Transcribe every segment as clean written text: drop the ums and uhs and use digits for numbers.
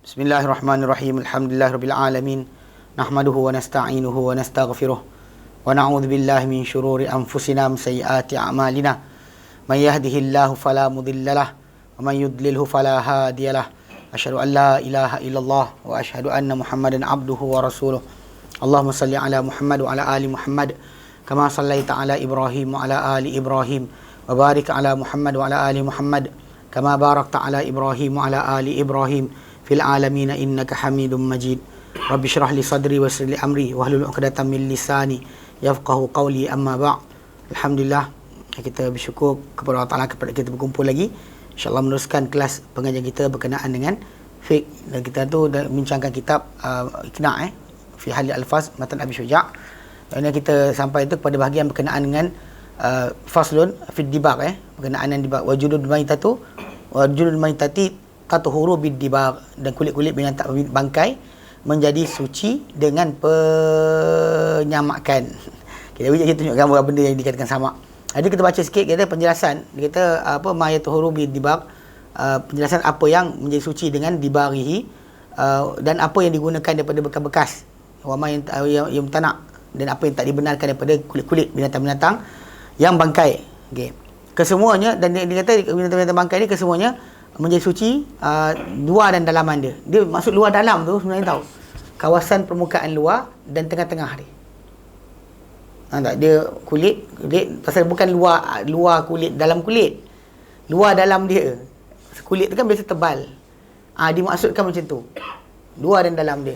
Bismillahirrahmanirrahim. Alhamdulillahirabbil alamin. Nahmaduhu wa nasta'inuhu wa nastaghfiruh. Wa na'udzu billahi min shururi anfusina wa sayyiati a'malina. May yahdihillahu fala mudhillalah wa man yudlilhu fala hadiyalah. Asyhadu an la ilaha illallah wa asyhadu anna Muhammadan abduhu wa rasuluh. Allahumma salli ala Muhammad wa ala ali Muhammad kama sallaita ala Ibrahim wa ala ali Ibrahim wa barik ala Muhammad wa ala ali Muhammad kama barakta ala Ibrahim wa ala ali Ibrahim fil alamin innaka Hamidum Majid. Rabbi shrah li sadri wa yassir li amri wahlul 'uqdatam min lisani yafqahu qawli, amma ba'. Alhamdulillah, kita bersyukur kepada Allah Taala kepada kita berkumpul lagi. InsyaAllah meneruskan kelas pengajian kita berkenaan dengan fiqh. Dan kita tu dah membincangkan kitab Iqna' fi Halil Alfaz Matan Abi Syuja'. Dan kita sampai itu kepada bahagian berkenaan dengan faslun fi dibaq, berkenaan dengan dibaq. Wajudul maitati tatuhuru bid dibaq, dan kulit-kulit binatang bangkai menjadi suci dengan penyamakan. Kita tunjuk gambar benda yang dikatakan sama. Jadi kita baca sikit, kita penjelasan. Dia kata apa ma yatuhuru bid dibaq, penjelasan apa yang menjadi suci dengan dibarihi, dan apa yang digunakan daripada bekas-bekas, wa ma yang tanak, dan apa yang tak dibenarkan daripada kulit-kulit binatang-binatang yang bangkai. Okey. Kesemuanya, dan dia kata binatang-binatang bangkai ni kesemuanya menjadi suci luar dan dalaman dia. Dia maksud luar dalam tu sebenarnya tahu. Kawasan permukaan luar dan tengah-tengah dia. Tak, dia kulit pasal bukan luar kulit, dalam kulit. Luar dalam dia. Kulit tu kan biasa tebal. Dimaksudkan macam tu. Luar dan dalam dia.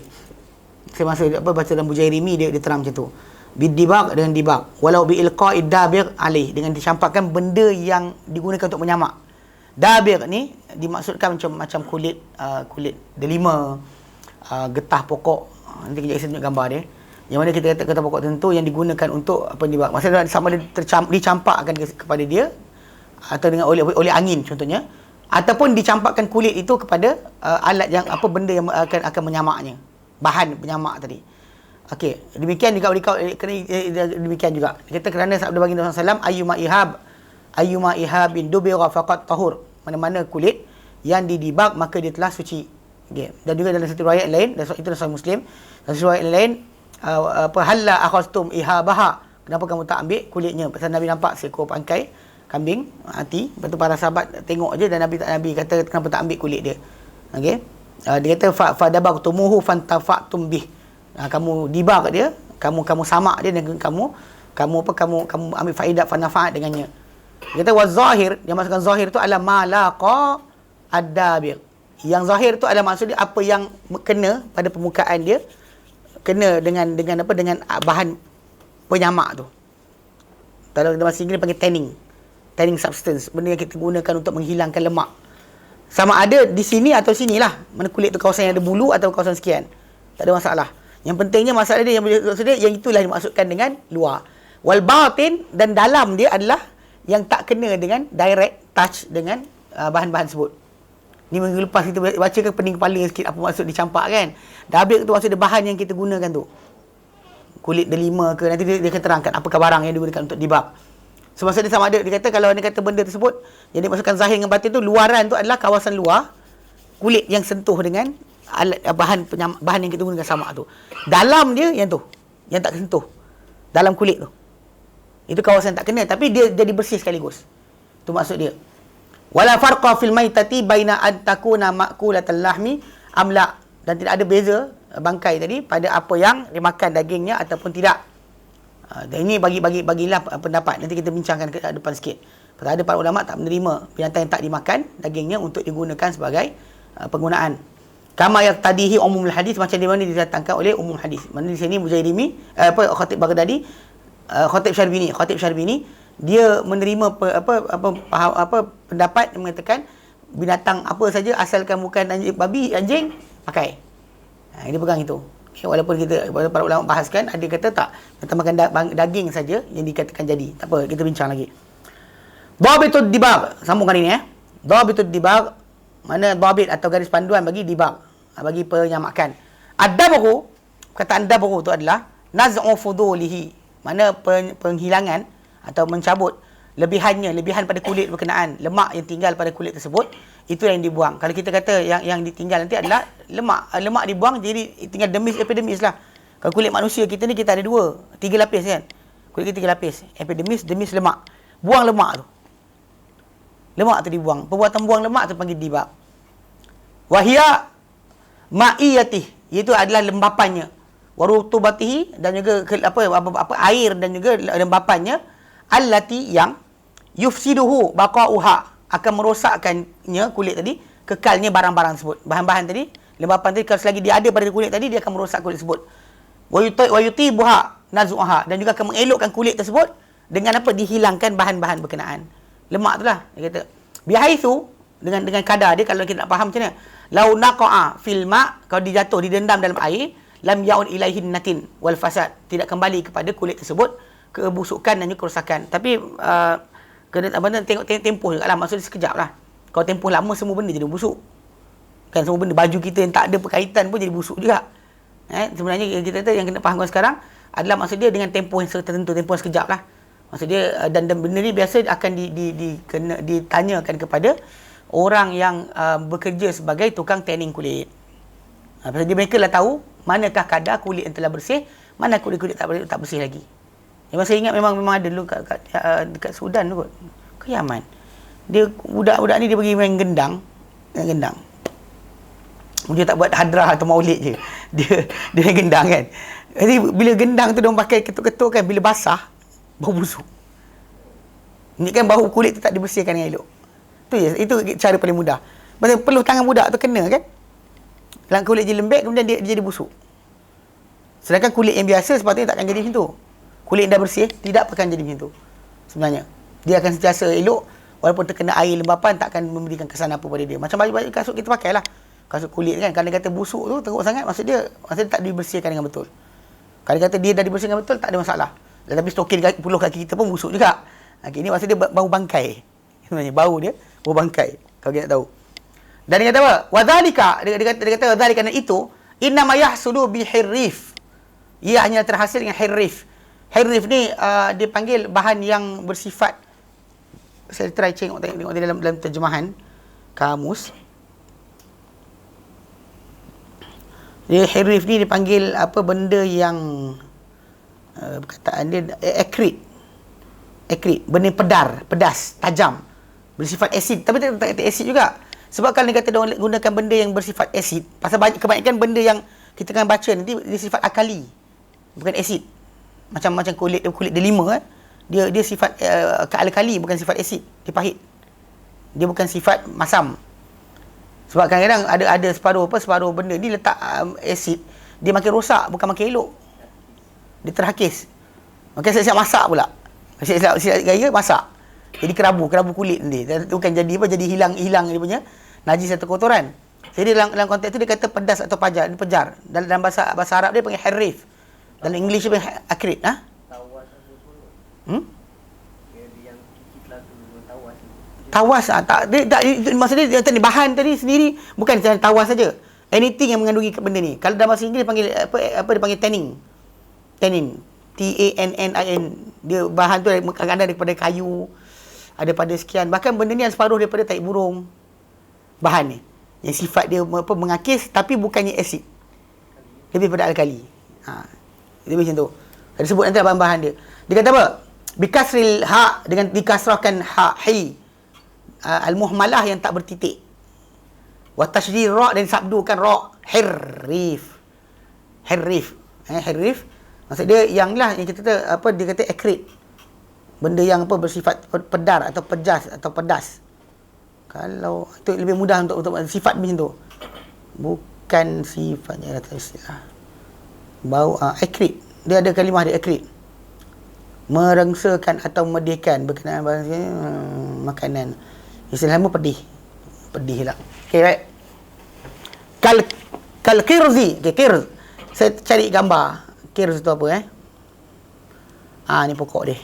Saya maksud baca dalam Bujairimi dia terang macam tu. Bidibaq dengan dibaq. Walau bi ilqa'id dabir alaih, dengan dicampakkan benda yang digunakan untuk menyamak. Dabir ni dimaksudkan macam kulit delima, getah pokok. Nanti kejap saya tunjuk gambar dia. Yang mana kita kata getah pokok tertentu yang digunakan untuk apa ni, maksudnya sama ada dicampakkan kepada dia atau dengan oleh angin contohnya, ataupun dicampakkan kulit itu kepada alat yang apa, benda yang akan menyamaknya, bahan penyamak tadi. Okey, demikian juga demikian juga. Kita kerana sabda baginda sallallahu alaihi wasallam, ayyuma ihabin dubira faqat tahur, mana-mana kulit yang didibak maka dia telah suci. Okay. Dan juga dalam satu riwayat lain, dan itu Sahih Muslim, dalam satu riwayat lain, halla akhastum ihabaha, kenapa kamu tak ambil kulitnya? Pasal Nabi nampak seekor bangkai kambing mati, lepas tu para sahabat tengok je, dan Nabi kata kenapa tak ambil kulit dia. Okey. Dia kata fadabaktumuhu fantafa'tum bih. Kamu dibak dia, kamu samak dia, dan kamu ambil faedah fanafa'at dengannya. Dia kata wazahir, yang maksudkan zahir tu adalah malaqa ad-dabir. Yang zahir tu adalah maksud dia apa yang kena pada permukaan dia, kena dengan apa, dengan bahan penyamak tu. Kalau dalam bahasa Inggeris panggil tanning substance, benda yang kita gunakan untuk menghilangkan lemak. Sama ada di sini atau sinilah, mana kulit tu kawasan yang ada bulu atau kawasan sekian, tak ada masalah. Yang pentingnya masalah dia, yang maksud dia yang itulah dimaksudkan dengan luar. Wal batin, dan dalam dia adalah yang tak kena dengan direct touch dengan bahan-bahan sebut. Ni minggu lepas kita baca ke pening kepala sikit apa maksud dicampak kan. Dabik tu maksud dia bahan yang kita gunakan tu. Kulit delima ke, nanti dia akan terangkan apakah barang yang digunakan untuk dibak. So maksud dia sama ada, dia kata kalau dia kata benda tersebut yang dimaksudkan zahir dengan batin tu, luaran tu adalah kawasan luar, kulit yang sentuh dengan alat bahan yang kita gunakan sama tu. Dalam dia yang tu, yang tak sentuh. Dalam kulit tu. Itu kawasan tak kena, tapi dia jadi bersih sekaligus. Itu maksud dia. Wala farqa fil maitati baina an takuna ma'kulatal lahmi amla, dan tidak ada beza bangkai tadi pada apa yang dimakan dagingnya ataupun tidak. Dan ini bagilah pendapat. Nanti kita bincangkan ke depan sikit. Pasal ada para ulama tak menerima binatang yang tak dimakan dagingnya untuk digunakan sebagai penggunaan. Kama yaqtadihi umumul hadis, macam di mana didatangkan oleh umum hadis. Mana di sini Bujairimi Khatib Baghdadi, Khatib Syarbini dia menerima pendapat yang mengatakan binatang apa saja asalkan bukan anjing pakai. Dia pegang itu. Walaupun para ulama bahaskan, ada kata tak, kita makan daging saja yang dikatakan jadi. Tak apa, kita bincang lagi. Dhabitud dibag, sambungkan ini Dhabitud dibag, mana dhabit atau garis panduan bagi dibag, bagi penyamakan. Ad-dabghu, perkataan dabghu itu adalah naz'u fudulihi, mana penghilangan atau mencabut lebihan pada kulit berkenaan, lemak yang tinggal pada kulit tersebut, Itu yang dibuang. Kalau kita kata yang ditinggal nanti adalah lemak. Lemak dibuang jadi tinggal dermis, epidermis lah. Kalau kulit manusia kita ni kita ada 3 lapis kan. Kulit kita 3 lapis. Epidermis, dermis, lemak. Buang lemak tu. Lemak tu dibuang. Perbuatan buang lemak tu panggil dibak. Wahia ma'iyatih, iaitu adalah lembapannya. Warutubatihi, dan juga air dan juga lembapannya. Allati yang yufsiduhu baqa'uha, akan merosakkannya kulit tadi, kekalnya barang-barang tersebut. Bahan-bahan tadi, lembapan tadi kalau selagi dia ada pada kulit tadi, dia akan merosak kulit tersebut. Wa yutibuha nazu'aha, dan juga akan mengelokkan kulit tersebut dengan apa? Dihilangkan bahan-bahan berkenaan. Lemak tu lah dia kata. Bihaitsu, dengan kadar dia, kalau kita nak faham macam mana. Lau naqa'a fil ma', kalau dia jatuh, didendam dalam air, lam yaun ilaihin natin wal fasad, tidak kembali kepada kulit tersebut kebusukan dan juga kerosakan. Tapi kena tengok tempoh juga lah. Maksudnya sekejap lah. Kalau tempoh lama, semua benda jadi busuk. Kan semua benda, baju kita yang tak ada berkaitan pun jadi busuk juga. Sebenarnya kita yang kena fahamkan sekarang adalah maksud dia dengan tempoh yang tertentu, tempoh yang sekejap lah. Maksud dia, dan benda ni biasa akan ditanyakan kepada orang yang bekerja sebagai tukang tanning kulit. Pasal dia, mereka lah tahu manakah kadar kulit yang telah bersih, mana kulit-kulit tak bersih lagi. Yang saya ingat memang ada dulu dekat Sudan tu kot. Ke Yaman. Dia budak-budak ni dia pergi main gendang. Dia tak buat hadrah atau maulid je. Dia main gendang kan. Jadi bila gendang tu dia pakai ketuk-ketuk kan, bila basah bau busuk. Ini kan bau kulit tu tak dibersihkan dengan elok. Itu cara paling mudah. Pasal peluh tangan budak tu kena kan. Dalam kulit dia lembek, kemudian dia jadi busuk. Sedangkan kulit yang biasa sepatutnya takkan jadi macam tu. Kulit yang dah bersih tidak akan jadi macam tu. Sebenarnya dia akan sentiasa elok, walaupun terkena air lembapan tak akan memberikan kesan apa pada dia. Macam baju-baju kasut kita pakailah. Kasut kulit kan, kalau dia kata busuk tu teruk sangat, maksud dia tak dibersihkan dengan betul. Kalau dia kata dia dah dibersihkan betul, tak ada masalah. Tetapi stokin puluh kaki kita pun busuk juga. Ini maksud dia bau bangkai. Sebenarnya bau dia bau bangkai. Kalau kita tak tahu. Dan dia kata apa? Wadzalika, dia kata wadzalika, dan itu innama yahsulu bihirrif. Ia hanya terhasil dengan hirrif. Hirrif ni dipanggil bahan yang bersifat, saya try tengok dalam terjemahan kamus. Dia hirrif ni dipanggil apa, benda yang perkataan dia akrid, benda pedas, tajam, bersifat asid. Tapi tak kata asid juga. Sebab kalau dia kata dia gunakan benda yang bersifat asid, pasal kebanyakan benda yang kita akan baca nanti dia sifat alkali, bukan asid. Macam kulit delima dia sifat alkali, bukan sifat asid. Dia pahit. Dia bukan sifat masam. Sebab kadang-kadang ada separuh benda ni letak asid, dia makin rosak, bukan makin elok. Dia terhakis. Makin siap-siap masak pula. Siap gaya masak. Jadi kerabu kulit nanti. Bukan jadi apa, jadi hilang dia punya najis atau kotoran. Jadi dalam konteks tu dia kata pedas atau pejar. Dalam bahasa Arab dia panggil harif. Dalam English dia panggil akrid. Tawas tak maksudnya dia bahan tadi sendiri bukan tawas saja. Anything yang mengandungi benda ni. Kalau dalam bahasa Inggeris dia panggil apa dia panggil tannin. TANNIN. Dia bahan tu kadang-kadang daripada kayu, ada pada sekian. Bahkan benda ni separuh daripada tahi burung. Bahan ni yang sifat dia mengakis tapi bukannya asid. Lebih pada alkali. Dia macam tu. Dia sebut nanti bahan-bahan dia. Dia kata apa? Bikasril ha, dengan dikasrahkan ha hi. Al-muhmalah yang tak bertitik. Wa tasydid ra, dan sabdukan ra, hirrif. Hirrif. Maksud dia yang kita kata dia kata akrid. Benda yang bersifat pedar atau pejas atau pedas. Kalau itu lebih mudah untuk sifat macam tu. Bukan sifatnya kata istilah. Bau akrid. Dia ada kalimah dia akrid. Merengsakan atau memedihkan berkenaan makanan. Istilahnya pedih lah. Okay, right. Kal kirzi. Okay, kirz. Saya cari gambar. Kirz tu apa ni pokok dia.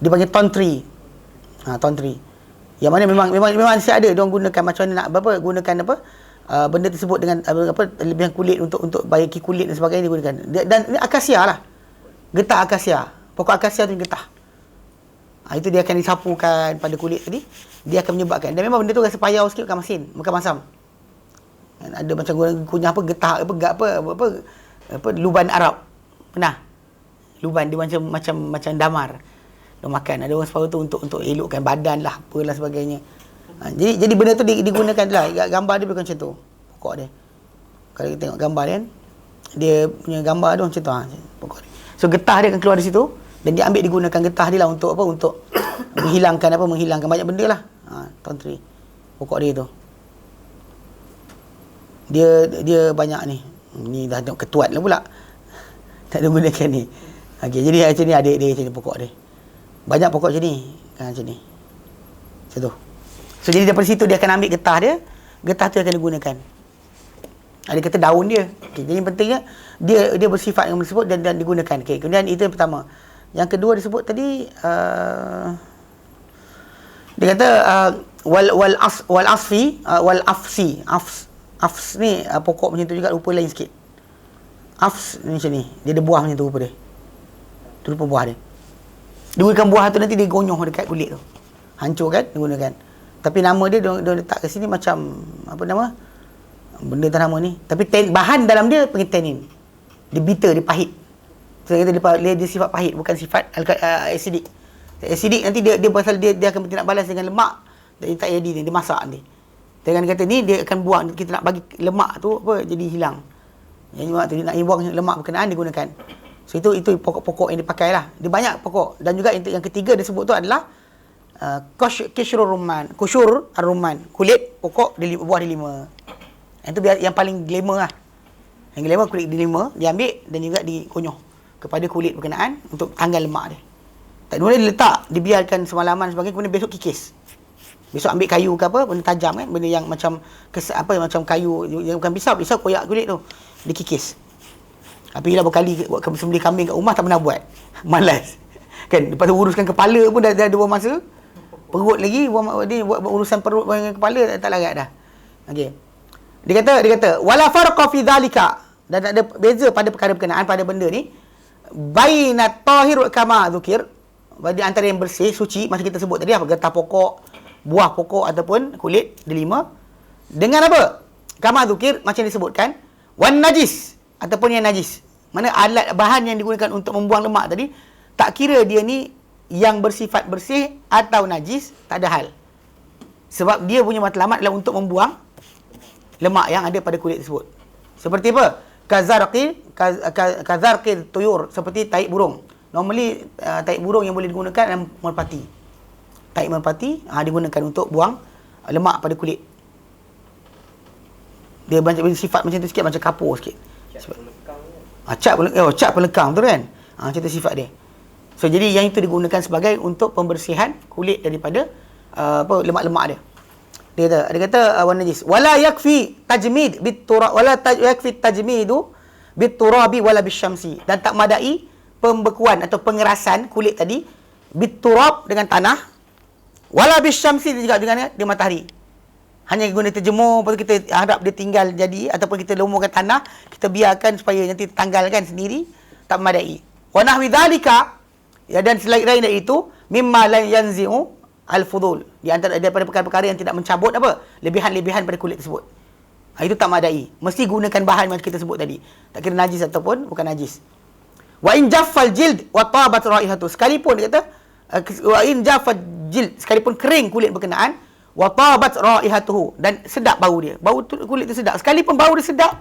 Dia panggil tontri. Tontri. Yang mana memang saya ada dia orang gunakan macam mana nak gunakan benda tersebut dengan lebihan kulit untuk baiki kulit dan sebagainya digunakan. Dan ini akasia lah. Getah akasia. Pokok akasia tu getah. Itu dia akan disapukan pada kulit tadi. Dia akan menyebabkan. Dan memang benda tu rasa payau sikit bukan masin, bukan masam. Ada macam kunyah apa getah apa luban Arab. Pernah? Luban dia macam damar. Dia makan. Ada orang separuh tu untuk elokkan badan lah, apalah sebagainya. Jadi benda tu digunakan lah. Gambar dia bukan macam tu. Pokok dia. Kalau kita tengok gambar dia kan, dia punya gambar tu macam tu pokok dia. So getah dia akan keluar dari situ dan dia ambil digunakan getah dia lah untuk apa? Untuk menghilangkan banyak benda lah. Tuan Tri. Pokok dia tu. Dia banyak ni. Ni dah tengok ketuat lah pula. Tak ada gunakan ni. Okey, jadi macam ni adik dia macam ni pokok dia. Banyak pokok macam ni. Macam ni. Macam tu. So jadi daripada situ dia akan ambil getah dia. Getah tu akan digunakan. Ada kata daun dia. Okay, jadi pentingnya dia bersifat yang disebut dan digunakan. Okay, kemudian itu yang pertama. Yang kedua disebut tadi dia kata wal afs ni pokok macam tu juga rupa lain sikit. Afs ni macam ni. Dia ada buah macam tu rupa dia. Tu rupa buah dia. Digunakan buah tu nanti dia gonyong dekat kulit tu. Hancur kan digunakan. Tapi nama dia letak ke sini macam apa nama? Benda tak nama ni. Tapi bahan dalam dia panggil tannin. Dia bitter, dia pahit. So dia sifat pahit, bukan sifat acidic. Acidic nanti dia pasal dia akan bertindak balas dengan lemak. Dia tak jadi dia masak nanti. Dengan kata ni dia akan buang, kita nak bagi lemak tu apa jadi hilang. Yang lemak tu dia nak buang lemak berkenaan dia gunakan. So itu pokok-pokok yang dipakai lah. Dia banyak pokok. Dan juga yang ketiga disebut tu adalah Qushr ar-rumman. Kulit pokok buah delima. Yang tu yang paling glamour lah. Yang glamour kulit delima diambil dan juga dikonyol kepada kulit berkenaan untuk tanggal lemak dia. Tak boleh diletak, dibiarkan semalaman sebagainya, kemudian besok kikis. Besok ambil kayu ke apa, benda tajam kan, benda yang macam macam kayu yang bukan pisau koyak kulit tu. Dikikis. Tapi bila berkali buat sembelih kambing kat rumah tak pernah buat. Malas. Kan, lepas tu uruskan kepala pun dah ada buang masa. Perut lagi buat urusan perut dengan kepala tak larat dah. Okey. Dia kata wala farqa fi dhalika, dan tak ada beza pada perkara berkenaan pada benda ni baina tahir kama dzukir, di antara yang bersih suci macam kita sebut tadi apa, getah pokok, buah pokok ataupun kulit delima, dengan apa kama dzukir macam disebutkan, wan najis ataupun yang najis. Mana alat bahan yang digunakan untuk membuang lemak tadi, tak kira dia ni yang bersifat bersih atau najis, tak ada hal. Sebab dia punya matlamat adalah untuk membuang lemak yang ada pada kulit tersebut. Seperti apa? Kazarqil tuyur, seperti taik burung. Normally taik burung yang boleh digunakan adalah merpati. Taik merpati digunakan untuk buang lemak pada kulit. Dia sifat macam tu sikit, macam kapur sikit. Cat pelekang tu kan. Macam tu sifat dia. So jadi yang itu digunakan sebagai untuk pembersihan kulit daripada lemak-lemak dia. Dia kata wan najis wala yakfi tajmid biturab wala yakfi tajmidu biturabi wala bisyamsi, dan tak madai pembekuan atau pengerasan kulit tadi biturab dengan tanah, wala bisyamsi juga dengan matahari. Hanya guna terjemur, lepas tu kita harap dia tinggal jadi, ataupun kita lumurkan tanah, kita biarkan supaya nanti tanggalkan sendiri, tak madai. Wa nahwi dzalika, ya, dan selain dari itu mimma la yanzi'u al-fudul, di antara daripada perkara-perkara yang tidak mencabut apa lebihan-lebihan pada kulit tersebut. Itu tak madai. Mesti gunakan bahan macam kita sebut tadi. Tak kira najis ataupun bukan najis. Wa in jaffal jild wa tabat raihatu, sekalipun dia kata wa in jaffal jild, sekalipun kering kulit berkenaan, wa tabat raihatuhu, dan sedap bau dia. Bau kulit tu sedap. Sekalipun bau dia sedap,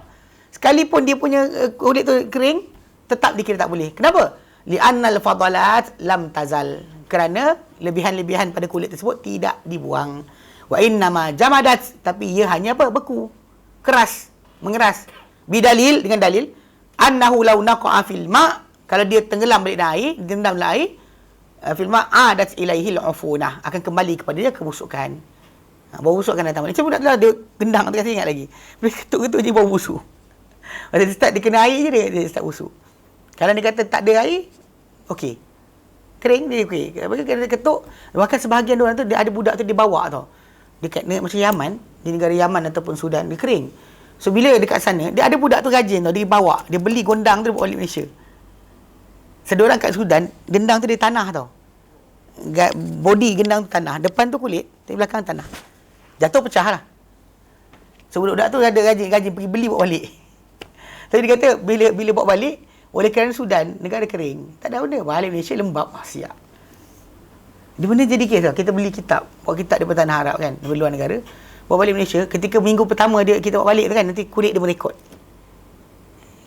sekalipun dia punya kulit tu kering, tetap dikira tak boleh. Kenapa? Li'annal fadalat lam tazal, kerana lebihan-lebihan pada kulit tersebut tidak dibuang. Wa innama jamadat, tapi ia hanya apa? Beku, keras, mengeras. Bidalil, dengan dalil annahu law naqa'a fil ma', kalau dia tenggelam balik dalam air, direndam dalam air, fil ma' adat ilaihi al-ufunah, akan kembali kepada dia kebusukan. Bau busuk akan datang. Macam budak tu lah, dia gendang, tak kasi ingat lagi. Bila ketuk-ketuk je bau busuk. Masa dia start, dia kena air je dia start busuk. Kalau dia kata tak ada air, okey. Kering dia okey. Bagi dia ketuk, bahkan sebahagian orang tu dia ada budak tu dia bawa tau. Dekat macam Yaman, di negara Yaman ataupun Sudan, dia kering. So bila dekat sana, dia ada budak tu rajin tau, dia bawa, dia beli gondang tu dia bawa balik Malaysia. Seorang kat Sudan, gendang tu dia tanah tau. body gendang tu tanah, depan tu kulit, tapi belakang tanah. Jatuh pecah lah. So budak-budak tu ada gaji pergi beli bawa balik. Tapi dia kata bila bawa balik, oleh kerana Sudan negara kering, tak ada benda, balik Malaysia lembab, siap. Dia benda jadi kes lah. Kita beli kitab, bawa kitab daripada tanah Arab kan, dari luar negara, bawa balik Malaysia, ketika minggu pertama kita bawa balik tu kan, nanti kulit dia merekod.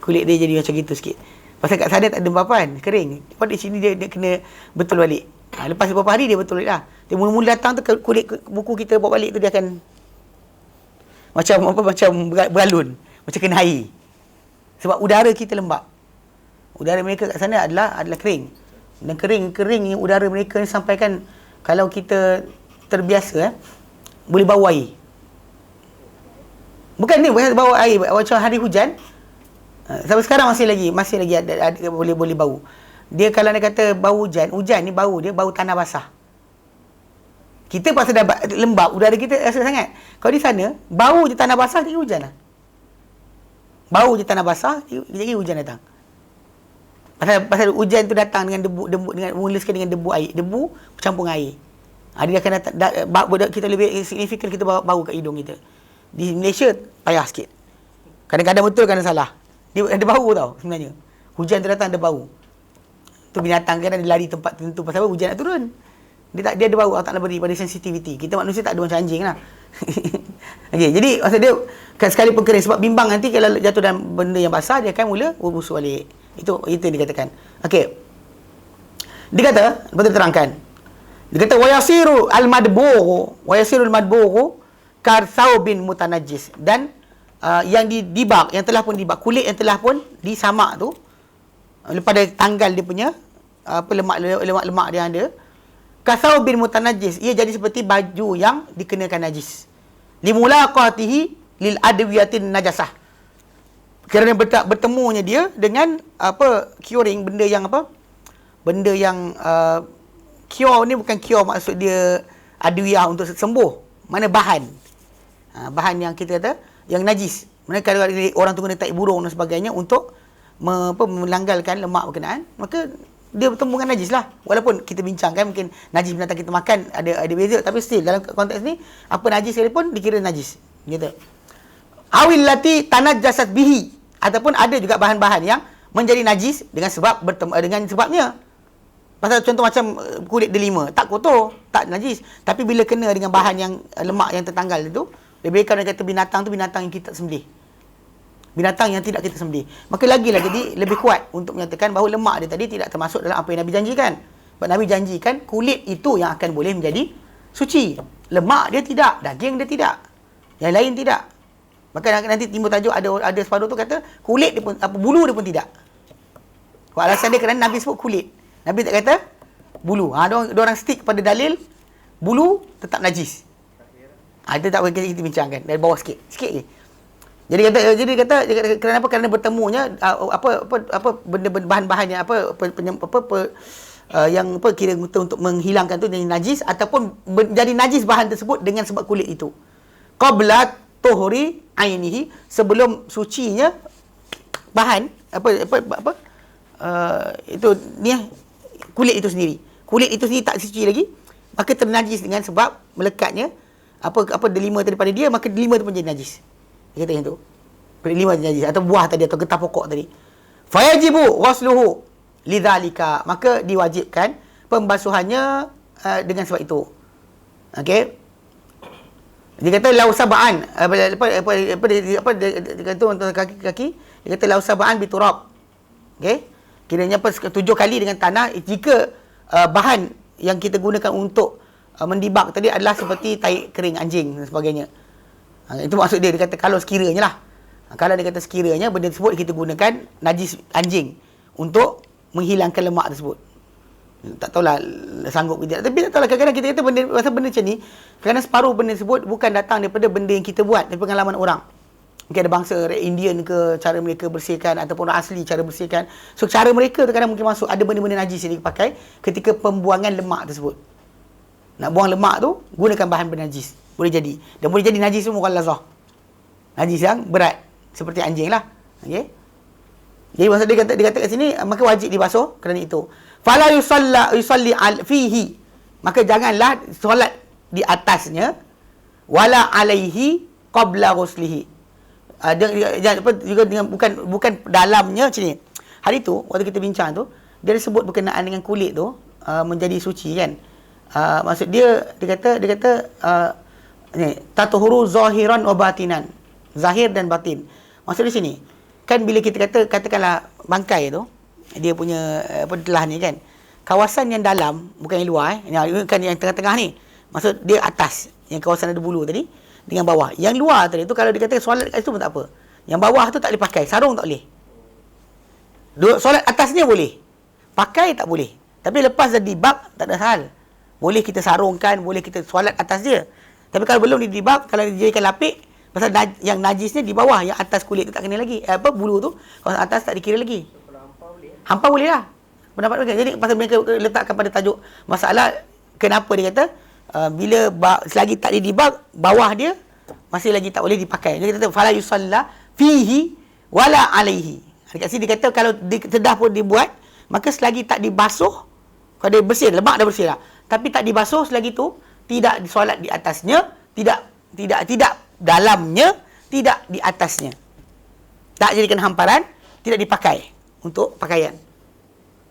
Kulit dia jadi macam gitu sikit. Pasal kat sana tak ada apa-apaan, kering. Lepas di sini dia kena betul balik. Lepas beberapa hari dia betul balik lah. Dia mula-mula datang tu kulit buku kita bawa balik tu dia akan macam beralun, macam kena air. Sebab udara kita lembab. Udara mereka kat sana adalah kering. Dan kering udara mereka ni sampai kan kalau kita terbiasa boleh bau air. Bukan bau air macam hari hujan. Sampai sekarang masih lagi ada boleh bau. Dia kalau dia kata bau hujan ni bau dia bau tanah basah. Kita pasal dah lembab, udara kita rasa sangat. Kalau di sana, bau je tanah basah, jadi hujan lah. Bau je tanah basah, jadi hujan datang. Pasal hujan tu datang dengan debu dengan mula sekali dengan debu bercampur dengan air. Dia akan datang, kita lebih signifikan kita bau kat hidung kita. Di Malaysia payah sikit. Kadang-kadang betul, kadang salah. Dia ada bau tau sebenarnya. Hujan tu datang ada bau. Tu binatang kadang dia lari tempat tertentu pasal hujan nak turun. Dia ada bau, Allah Ta'ala beri pada sensitivity. Kita manusia tak ada macam anjing lah. Okay, jadi maksud dia sekali pun kering sebab bimbang nanti kalau jatuh dalam benda yang basah dia akan mula busuk balik. Itu yang dikatakan. Okey. Dia kata, betul terangkan. Dia kata wayasiru al-madbughu karsaubin mutanajjis, dan yang dibak, yang telah pun dibak, kulit yang telah pun disamak tu lepas dia tanggal dia punya lemak-lemak dia ada, kasaubin mutanajjis, ia jadi seperti baju yang dikenakan najis, limulaqatihi lil adwiyatin najasah, kerana bertemunya dia dengan curing, benda yang cure ni bukan cure maksud dia adwiyah untuk sembuh, mana bahan yang kita kata yang najis. Mana kalau orang tu guna tai burung dan sebagainya untuk melanggalkan lemak berkenaan, maka dia bertemu dengan najis lah. Walaupun kita bincangkan mungkin najis binatang kita makan ada beza, tapi still dalam konteks ni apa najis sekalipun dikira najis gitu. Awil lati tanajjasat bihi, ataupun ada juga bahan-bahan yang menjadi najis dengan sebabnya. Pasal contoh macam kulit delima, tak kotor, tak najis, tapi bila kena dengan bahan yang lemak yang tertanggal itu, lebih baik kalau kata binatang tu binatang yang kita sembelih, binatang yang tidak kita sembelih, maka lagilah jadi lebih kuat untuk menyatakan bahawa lemak dia tadi tidak termasuk dalam apa yang Nabi janjikan. Sebab Nabi janjikan kulit itu yang akan boleh menjadi suci, lemak dia tidak, daging dia tidak, yang lain tidak. Maka nanti timbul tajuk, ada separuh tu kata kulit dia pun, bulu dia pun tidak. Alasan dia kerana Nabi sebut kulit, Nabi tak kata bulu. Diorang stick pada dalil bulu tetap najis. Itu tak boleh kita bincangkan dari bawah sikit je. Jadi kata kenapa? Kerana bertemunya benda bahan-bahan yang yang kira untuk menghilangkan tu jadi najis, ataupun menjadi najis bahan tersebut dengan sebab kulit itu. Qabla tuhuri ainihi, sebelum sucinya bahan itu ni kulit itu sendiri. Kulit itu sendiri tak suci lagi, maka ternajis dengan sebab melekatnya delima daripada dia, maka delima itu pun jadi najis. Dia kata yang tu. Delima jadi najis, atau buah tadi, atau getah pokok tadi. Fayajibu ghasluhu lidzalika, maka diwajibkan pembasuhannya dengan sebab itu. Okey. Dia kata lau sab'an, dia kata untuk kaki, dia kata lau sab'an biturab. Okey. Kiranya 7 kali dengan tanah jika bahan yang kita gunakan untuk mendibak tadi adalah seperti tai kering anjing dan sebagainya. Itu maksud dia kata kalau sekiranya lah. Kalau dia kata sekiranya benda tersebut kita gunakan najis anjing untuk menghilangkan lemak tersebut. Tak tahulah sanggup ke tidak. Tapi tak tahulah, kadang-kadang kita kata benda macam ni, kerana separuh benda tersebut bukan datang daripada benda yang kita buat, dari pengalaman orang. Mungkin ada bangsa Indian ke, cara mereka bersihkan, ataupun orang asli cara bersihkan. So cara mereka terkadang mungkin masuk ada benda-benda najis yang dipakai ketika pembuangan lemak tersebut. Nak buang lemak tu, gunakan bahan bernajis. Boleh jadi. Dan boleh jadi najis tu mughallazah. Najis yang berat. Seperti anjing lah. Okay? Jadi maksud dia kata kat sini, maka wajib dibasuh kerana itu. Fala yusalli fihi. maka janganlah solat di atasnya wala alaihi qabla ghuslihi. Juga dengan bukan dalamnya macam ni. Hari tu waktu kita bincang tu, dia sebut berkenaan dengan kulit tu menjadi suci kan. Maksud dia kata ni tatuhuru zahiran wa batinan. Zahir dan batin. Maksud di sini kan bila kita katakanlah bangkai tu dia punya telah ni kan. Kawasan yang dalam bukan yang luar kan yang tengah-tengah ni. Maksud dia atas yang kawasan ada bulu tadi dengan bawah. Yang luar tadi tu kalau dikatakan solat kat situ pun tak apa. Yang bawah tu tak boleh pakai, sarung tak boleh. Solat atasnya boleh. Pakai tak boleh. Tapi lepas dah dibab tak ada hal. Boleh kita sarungkan, boleh kita solat atas dia. Tapi kalau belum dibab, kalau dijadikan lapik, pasal yang najisnya di bawah, yang atas kulit tu tak kena lagi. Bulu tu, kalau atas tak dikira lagi. Hampa boleh lah. Pendapat mereka. Jadi pasal mereka letakkan pada tajuk masalah kenapa dia kata bila selagi tak dibab, bawah dia masih lagi tak boleh dipakai. Jadi kita kata fala yusalla fihi wala alaihi. Dekat sini dia kata kalau sedah pun dibuat, maka selagi tak dibasuh, kalau dia bersih, lemak dah bersih lah. Tapi tak dibasuh selagi tu, tidak disolat di atasnya, tidak dalamnya, tidak di atasnya. Tak jadikan hamparan, tidak dipakai untuk pakaian.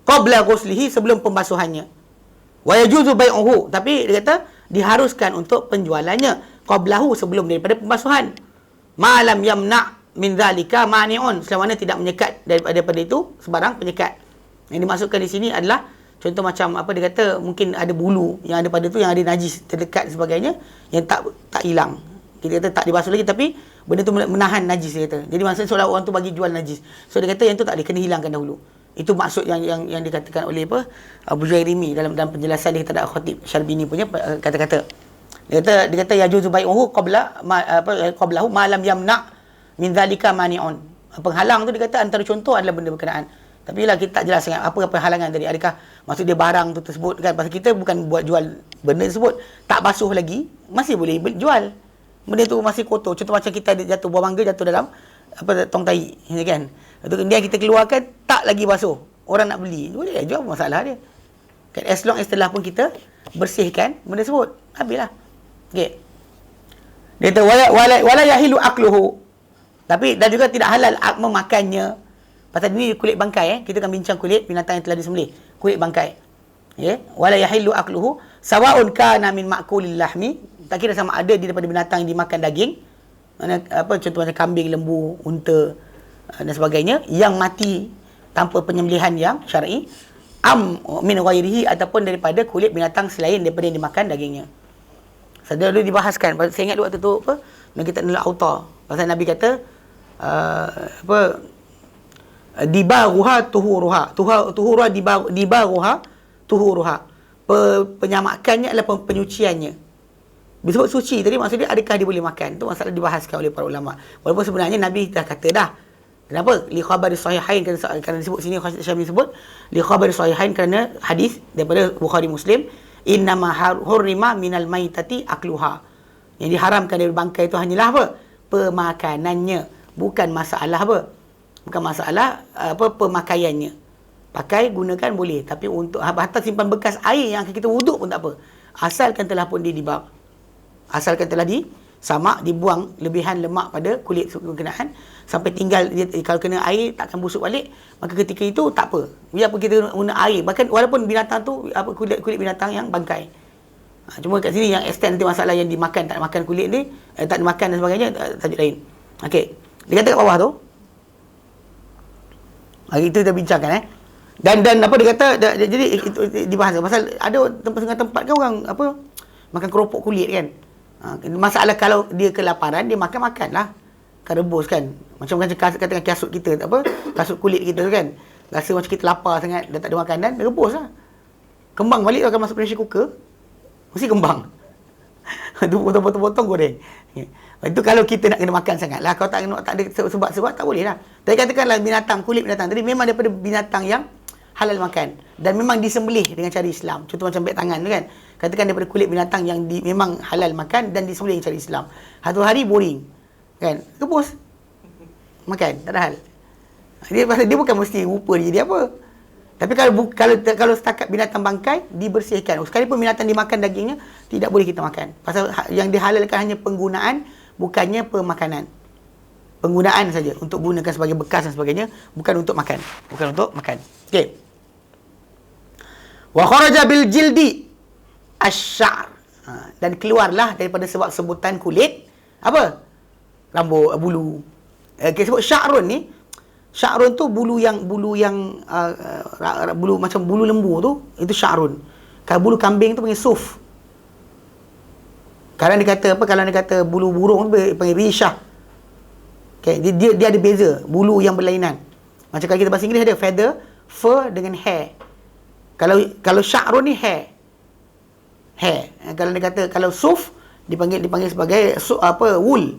Qabla ghuslihi, sebelum pembasuhannya. Wa yajuzu bai'uhu, tapi dia kata diharuskan untuk penjualannya qablahu, sebelum daripada pembasuhan. Ma'lam yamna' min zalika mani'un, selama mana tidak menyekat daripada itu sebarang penyekat. Yang dimasukkan di sini adalah contoh macam apa dia kata, mungkin ada bulu yang ada pada tu, yang ada najis terdekat sebagainya, yang tak hilang. Kita kata tak dibasuh lagi, tapi benda tu menahan najis, dia kata. Jadi maksudnya seolah orang tu bagi jual najis. So dia kata yang tu tak boleh, kena hilangkan dahulu. Itu maksud yang dikatakan oleh Abu Jairimi dalam penjelasan dia terhadap Khatib Syarbini punya kata-kata. Dia kata yajuzu bai'uhu qablahu ma lam yamna' min zalika mani'un. Penghalang tu dia kata antara contoh adalah benda berkenaan. Tapi lah kita tak jelas sangat apa halangan tadi. Adakah maksud dia barang tu tersebut kan? Pasal kita bukan buat jual benda tersebut. Tak basuh lagi, masih boleh jual. Benda tu masih kotor. Contoh macam kita ada jatuh buah mangga jatuh dalam tong tai kan. Itu kemudian kita keluarkan, tak lagi basuh. Orang nak beli, boleh jual, masalah dia. Kan as long as telah pun kita bersihkan benda tersebut, habislah. Okey. Dia kata wala yahilu akluhu. Tapi dan juga tidak halal memakannya. Pasal ni kulit bangkai kita akan bincang kulit binatang yang telah disembelih, kulit bangkai. Ya, wala yahillu akluhu sawa'un kana min ma'kulil lahmi, tak kira sama ada daripada binatang yang dimakan daging. Mana contoh macam kambing, lembu, unta dan sebagainya yang mati tanpa penyembelihan yang syar'i, min ghairihi, ataupun daripada kulit binatang selain daripada yang dimakan dagingnya. Sedar dulu dibahaskan. Saya ingat waktu tu dan kita nilai auta. Pasal Nabi kata dibaruha tuhuruha. Tuhuruha dibaruha tuhuruha. Penyamakannya adalah penyuciannya. Disebut suci tadi, maksudnya adakah dia boleh makan? Itu masalah dibahaskan oleh para ulama. Walaupun sebenarnya Nabi dah kata dah. Kenapa? Li khabari sahihain, kerana disebut sini Syamil sebut li khabari sahihain kerana hadis daripada Bukhari Muslim, innama hurrima minal maitati akluha. Yang diharamkan dari bangkai itu hanyalah apa? Pemakanannya, bukan masalah apa? Bukan masalah pemakaiannya. Pakai, gunakan boleh, tapi untuk hatta simpan bekas air yang kita wuduk pun tak apa. Asalkan telah pun dia dibab. Asalkan telah disamak, dibuang lebihan lemak pada kulit berkenaan, sampai tinggal dia, kalau kena air takkan busuk balik, maka ketika itu tak apa. Biar kita guna air, bahkan walaupun binatang tu kulit binatang yang bangkai. Cuma kat sini yang extend nanti masalah yang dimakan, tak makan kulit ni, tak dimakan dan sebagainya, tajuk lain. Okey. Dia kata kat bawah tu. Hari itu kita bincangkan Dan apa dia kata, jadi itu dibahas pasal ada tempat kan orang makan keropok kulit kan. Masalah kalau dia kelaparan, dia makan lah. Kan rebus kan. Macam katakan kasut kita, kasut kulit kita kan. Rasa macam kita lapar sangat, dah tak ada makanan, dia rebus lah. Kembang balik akan masuk pressure cooker, mesti kembang. Itu potong-potong goreng. Itu kalau kita nak kena makan sangat lah. Kalau tak ada sebab-sebab, tak boleh lah. Tapi katakanlah binatang, kulit binatang tadi memang daripada binatang yang halal makan dan memang disembelih dengan cara Islam. Contoh macam beg tangan tu kan. Katakan daripada kulit binatang yang memang halal makan dan disembelih dengan cara Islam. Satu hari boring. Kan? Rebus. Makan, tak ada hal. Dia bukan mesti rupa dia jadi apa. Tapi kalau setakat binatang bangkai dibersihkan. Sekalipun binatang dimakan dagingnya tidak boleh kita makan. Pasal yang dihalalkan hanya penggunaan, bukannya pemakanan. Penggunaan saja untuk gunakan sebagai bekas dan sebagainya, bukan untuk makan. Bukan untuk makan. Okey. Wa kharaja bil jildi asy-sya'r. Dan keluarlah daripada sebab sebutan kulit apa? Rambut, bulu. Okey, sebut sya'run ni. Sya'run tu bulu yang bulu macam bulu lembu tu, itu sya'run. Kalau bulu kambing tu panggil suf. Kalau dia kata bulu burung tu panggil rishah. Okey, dia ada beza, bulu yang berlainan. Macam kalau kita bahasa Inggeris ada feather, fur dengan hair. Kalau sya'run ni hair. Kalau dia kata kalau suf dipanggil sebagai wool.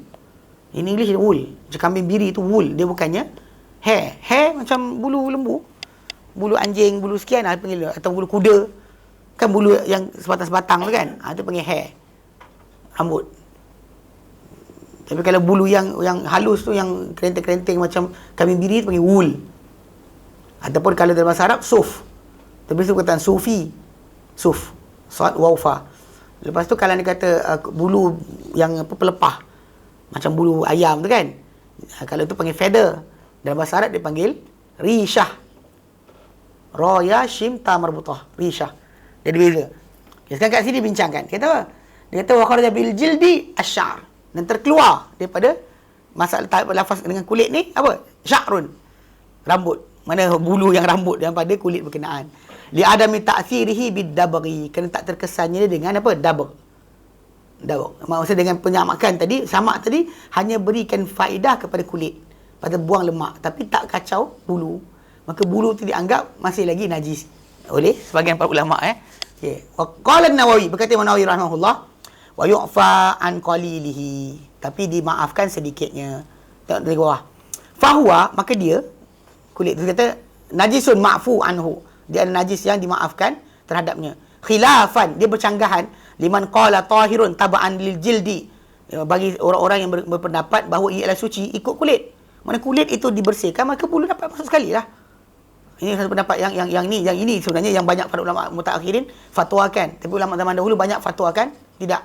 In English wool. Macam kambing biri tu wool, dia bukannya hair macam bulu lembu, bulu anjing, bulu sekian panggil, atau bulu kuda, kan bulu yang sebatang-sebatang tu kan, itu panggil hair, rambut. Tapi kalau bulu yang halus tu, yang kerenting-kerenting macam kambing biri tu panggil wool. Ataupun kalau dalam bahasa Arab suf, tapi itu perkataan sufi, suf, sad waw fa. Lepas tu kalau dia kata bulu yang pelepah macam bulu ayam tu kan, kalau tu panggil feather. Dalam bahasa Arab dia panggil rishah. Ra ya shim ta marbutah, rishah. Jadi beza. Okay, sekarang kat sini bincangkan. Dia kata apa? Dia kata wa kharaja bil jildi asy-sya'r. Dan terkeluar daripada masalah lafaz dengan kulit ni apa? Sya'run. Rambut. Mana bulu yang rambut yang pada kulit berkenaan. Li adami ta'thirihi bid-dabghi. Kerana tak terkesannya dengan apa? Dabg. Maksud dengan penyamakan tadi, samak tadi hanya berikan faedah kepada kulit. Pada buang lemak, tapi tak kacau bulu, maka bulu tu dianggap masih lagi najis oleh sebahagian para ulama. Okey. Wa qala an-Nawawi, berkata Imam Nawawi rahimahullah, wa yu'fa an qalilihi, tapi dimaafkan sedikitnya. Tengok dari bawah. Fahuwa, maka dia kulit tu kata najisun ma'fu anhu, dia ada najis yang dimaafkan terhadapnya. Khilafan, dia bercanggahan liman qala tahirun taba'an lil jildi, bagi orang-orang yang berpendapat bahawa ia adalah suci ikut kulit. Mana kulit itu dibersihkan, maka bulu dapat masuk sekali lah. Ini satu pendapat yang ini sebenarnya yang banyak para ulama mutaakhirin fatwakan. Tapi ulama zaman dahulu banyak fatwakan tidak.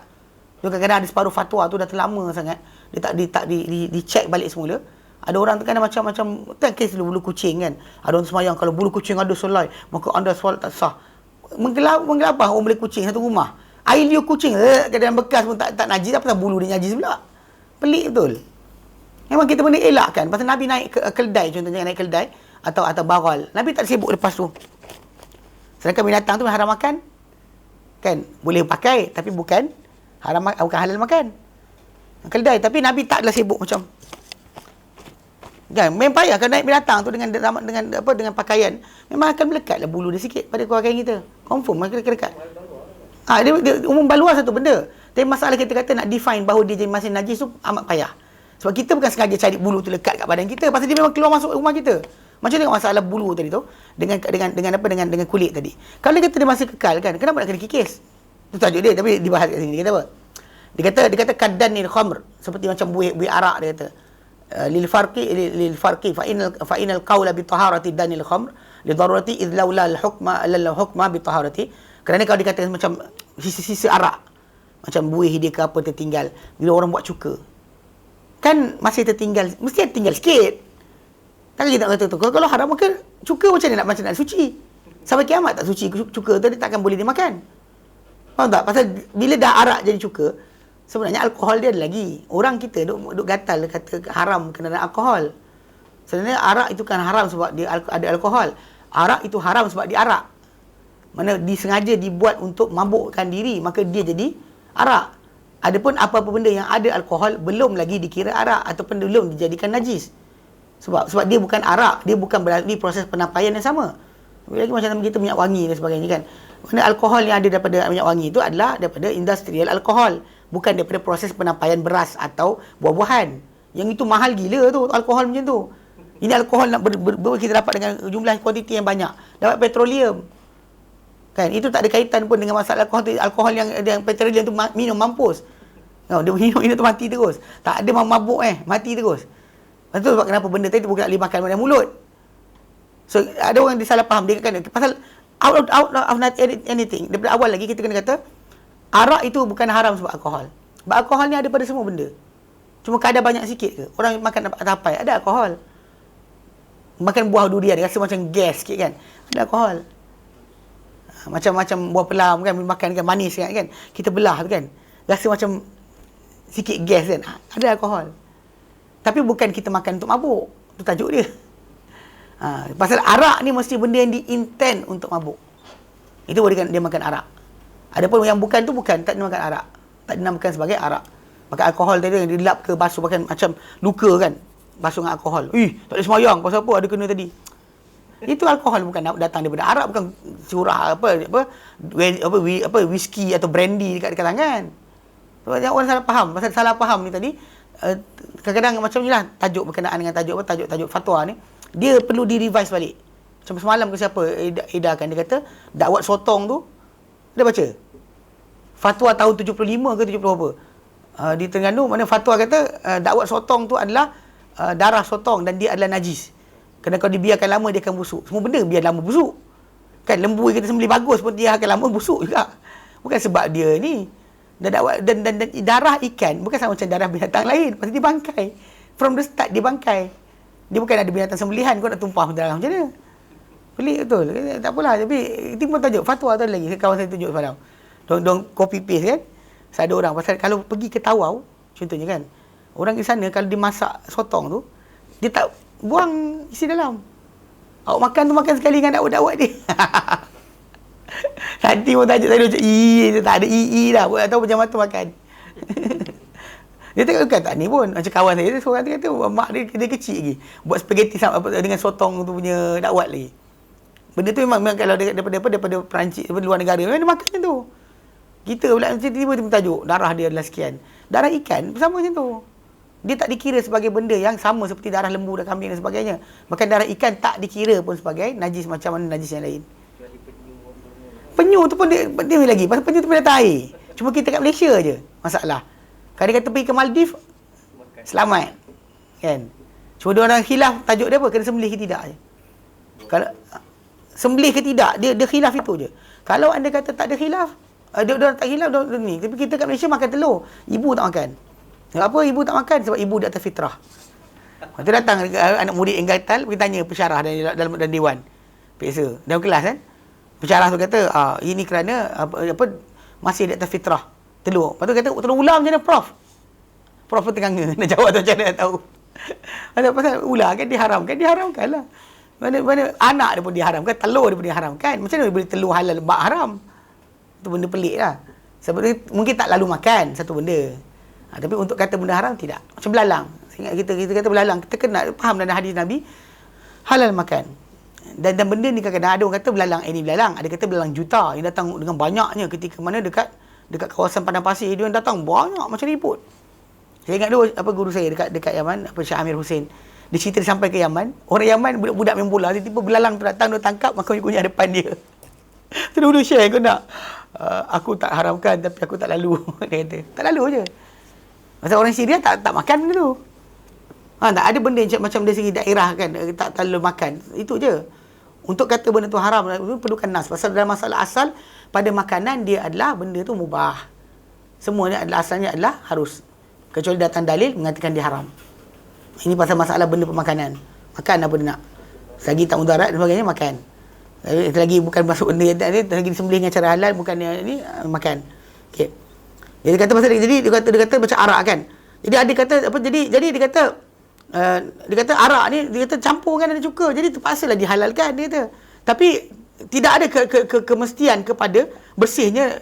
Kadang-kadang ada separuh fatwa tu dah terlama sangat, dia tak dicek balik semula. Ada orang tu kan macam kes bulu kucing kan. Ada orang semayang kalau bulu kucing ada solai, maka anda solat tak sah. Menggelabah orang beli kucing satu rumah. Air liur kucing kadang bekas pun tak najis, apa bulu dia najis pula. Pelik betul. Memang kita boleh elakkan. Pasal Nabi naik ke keldai, contohnya naik keldai atau baral, Nabi tak sibuk lepas tu. Sedangkan binatang tu haram makan, kan? Boleh pakai tapi bukan halal makan. Keldai, tapi Nabi taklah sibuk macam kan. Memang payah kalau naik binatang tu dengan pakaian, memang akan melekatlah bulu dia sikit pada pakaian kita. Confirm akan dekat. Dia umum baluar satu benda. Tapi masalah kita kata nak define bahawa dia masih najis tu amat payah. Sebab kita bukan sengaja cari bulu tu lekat kat badan kita, pasal dia memang keluar masuk rumah kita. Macam tengok masalah bulu tadi tu dengan kulit tadi. Kalau dia kata dia masih kekal kan, kenapa nak kena kikis? Itu tajuk dia, tapi dibahas kat sini. Dia kata apa? Dia kata kaddanil khamr, seperti macam buih arak, dia kata. Lil farqi fa inal qawla bi taharati danil khamr li darurati id laula al hukma bi taharati. Kerana kalau dikata macam sisi arak, macam buih dia ke apa tertinggal, bila orang buat cuka, kan masih tertinggal, mesti tinggal sikit. Takkan kita kata tu, kalau haram maka cuka macam mana nak suci? Sampai kiamat tak suci cuka tu, dia takkan boleh dimakan. Faham tak? Pasal bila dah arak jadi cuka, sebenarnya alkohol dia ada lagi. Orang kita duk gatal kata haram kena alkohol. Sebenarnya arak itu kan haram sebab dia ada alkohol. Arak itu haram sebab dia arak. Mana disengaja dibuat untuk mabukkan diri, maka dia jadi arak. Adapun apa-apa benda yang ada alkohol belum lagi dikira arak ataupun belum dijadikan najis. Sebab dia bukan arak, dia bukan melalui proses penampaian yang sama. Lagi macam kita minyak wangi dan sebagainya kan. Mana alkohol yang ada daripada minyak wangi itu adalah daripada industrial alkohol, bukan daripada proses penampaian beras atau buah-buahan. Yang itu mahal gila tu alkohol macam tu. Ini alkohol nak kita dapat dengan jumlah kuantiti yang banyak. Dapat petroleum. Kan, itu tak ada kaitan pun dengan masalah alkohol yang petroleum tu minum mampus. Dia minum tu mati terus. Tak ada mabuk mati terus. Itu sebab kenapa benda tadi bukan nak boleh makan dalam mulut. So ada orang dia salah faham, dia kata pasal out of not anything. Daripada awal lagi kita kena kata arak itu bukan haram sebab alkohol. Sebab alkohol ni ada pada semua benda. Cuma kadar banyak sikit ke. Orang makan tapai ada alkohol. Makan buah durian rasa macam gas sikit kan. Ada alkohol. Macam-macam buah pelam kan, makan kan manis kan. Kita belah kan. Rasa macam sikit gas kan. Ada alkohol. Tapi bukan kita makan untuk mabuk. Itu tajuk dia. Pasal arak ni mesti benda yang di-intend untuk mabuk. Itu baru dia makan arak. Adapun yang bukan tu bukan, tak dinamakan arak. Tak dinamakan sebagai arak. Pakai alkohol tadi yang dilap ke basuh bahkan macam luka kan. Basuh dengan alkohol. Tak boleh semayang pasal apa ada kena tadi. Itu alkohol bukan datang daripada arak, bukan curah whisky atau brandy dekat tangan. Banyak orang salah faham. Pasal salah faham ni tadi kadang-kadang macam ni lah tajuk berkenaan dengan tajuk fatwa ni, dia perlu di-revise balik. Macam semalam ke siapa edarkan, dia kata dakwat sotong tu dia baca fatwa tahun 75 ke 70 apa di Terengganu, mana fatwa kata dakwat sotong tu adalah darah sotong dan dia adalah najis. Kerana kalau dibiarkan lama dia akan busuk. Semua benda biar lama busuk. Kan lembu kita sembelih bagus pun dia akan lama busuk juga. Bukan sebab dia ni. Dan darah ikan bukan sama macam darah binatang lain. Pasal dia bangkai. From the start dia bangkai. Dia bukan ada binatang sembelihan kau nak tumpah darah macam mana. Pelik betul. Tak apalah. Tapi itu pun tajuk fatwa tu lagi. Kawan saya tunjuk semalam. Dong copy paste kan. Saya ada orang pasal kalau pergi ke Tawau contohnya kan. Orang di sana kalau dia masak sotong tu dia tak buang isi dalam. Awak makan tu makan sekali dengan dakwat-dakwat dia. Nanti pun tajuk saya macam tak ada dah. Buat tahu macam mata makan. Dia tengok kan tak ni pun. Macam kawan saya seorang tu kata mak dia kecil lagi. Buat spaghetti dengan sotong tu punya dakwat lagi. Benda tu memang kalau daripada Perancis, daripada luar negara memang dia makan macam tu. Kita pula tiba-tiba tajuk darah dia adalah sekian. Darah ikan sama macam tu. Dia tak dikira sebagai benda yang sama seperti darah lembu dan kambing dan sebagainya. Bahkan darah ikan tak dikira pun sebagai najis macam mana najis yang lain. Penyu tu pun dia lagi. Pasal penyu tu pun datang air. Cuma kita kat Malaysia je masalah. Kalau dia kata pergi ke Maldives, selamat. Kan? Cuma dia orang khilaf tajuk dia apa? Kena sembelih ke tidak je. Kalau sembelih ke tidak, dia khilaf itu je. Kalau anda kata tak ada khilaf, dia orang tak khilaf dia ni. Tapi kita kat Malaysia makan telur, ibu tak makan. Kenapa ibu tak makan? Sebab ibu di atas fitrah. Lepas tu datang anak murid yang gatal, pergi tanya pensyarah dalam dewan. Peksa. Dalam kelas kan. Pensyarah tu kata, ini kerana apa masih di atas fitrah. Telur. Lepas tu kata, telur ular macam mana Prof? Prof pun tenganga. Nak jawab tu macam mana tak tahu. Pasal ular kan diharamkan lah. Mana anak dia pun diharamkan, telur dia pun diharamkan. Macam mana boleh telur halal bak haram? Itu benda pelik lah. Sebab mungkin tak lalu makan satu benda. Tapi untuk kata benda haram, tidak. Macam belalang. Ingat kita kata belalang. Kita kena faham dalam hadis Nabi, halal makan. Dan benda ni kadang-kadang ada orang kata belalang ini belalang. Ada kata belalang juta yang datang dengan banyaknya ketika mana dekat kawasan padang pasir. Dia yang datang banyak macam ribut. Saya ingat dulu guru saya dekat Yaman, Syekh Amir Hussein. Dia cerita dia sampai ke Yaman. Orang Yaman budak-budak main bola. Tiba-tiba belalang tu datang, dia tangkap, maka kunyah depan dia. Tu dulu share kau nak. Aku tak haramkan tapi aku tak lalu. Dia kata. Tak lalu je. Pasal orang Syria tak makan benda tu. Tak ada benda yang macam dari segi daerah kan, tak lalu makan. Itu je. Untuk kata benda tu haram, perlukan nas. Pasal dalam masalah asal, pada makanan dia adalah benda tu mubah. Semuanya adalah asalnya adalah harus. Kecuali datang dalil mengatakan dia haram. Ini pasal masalah benda pemakanan. Makan apa dia nak. Selagi tak mudarat dan sebagainya, makan. Selagi bukan masuk benda yang tak, lagi disembelih dengan cara halal, bukan ni makan. Okey. Dia kata pasal jadi dia kata macam arak kan. Jadi ada kata apa jadi dia kata arak ni dia kata campur kan ada cuka. Jadi terpaksalah dihalalkan dia kata. Tapi tidak ada kemestian kepada bersihnya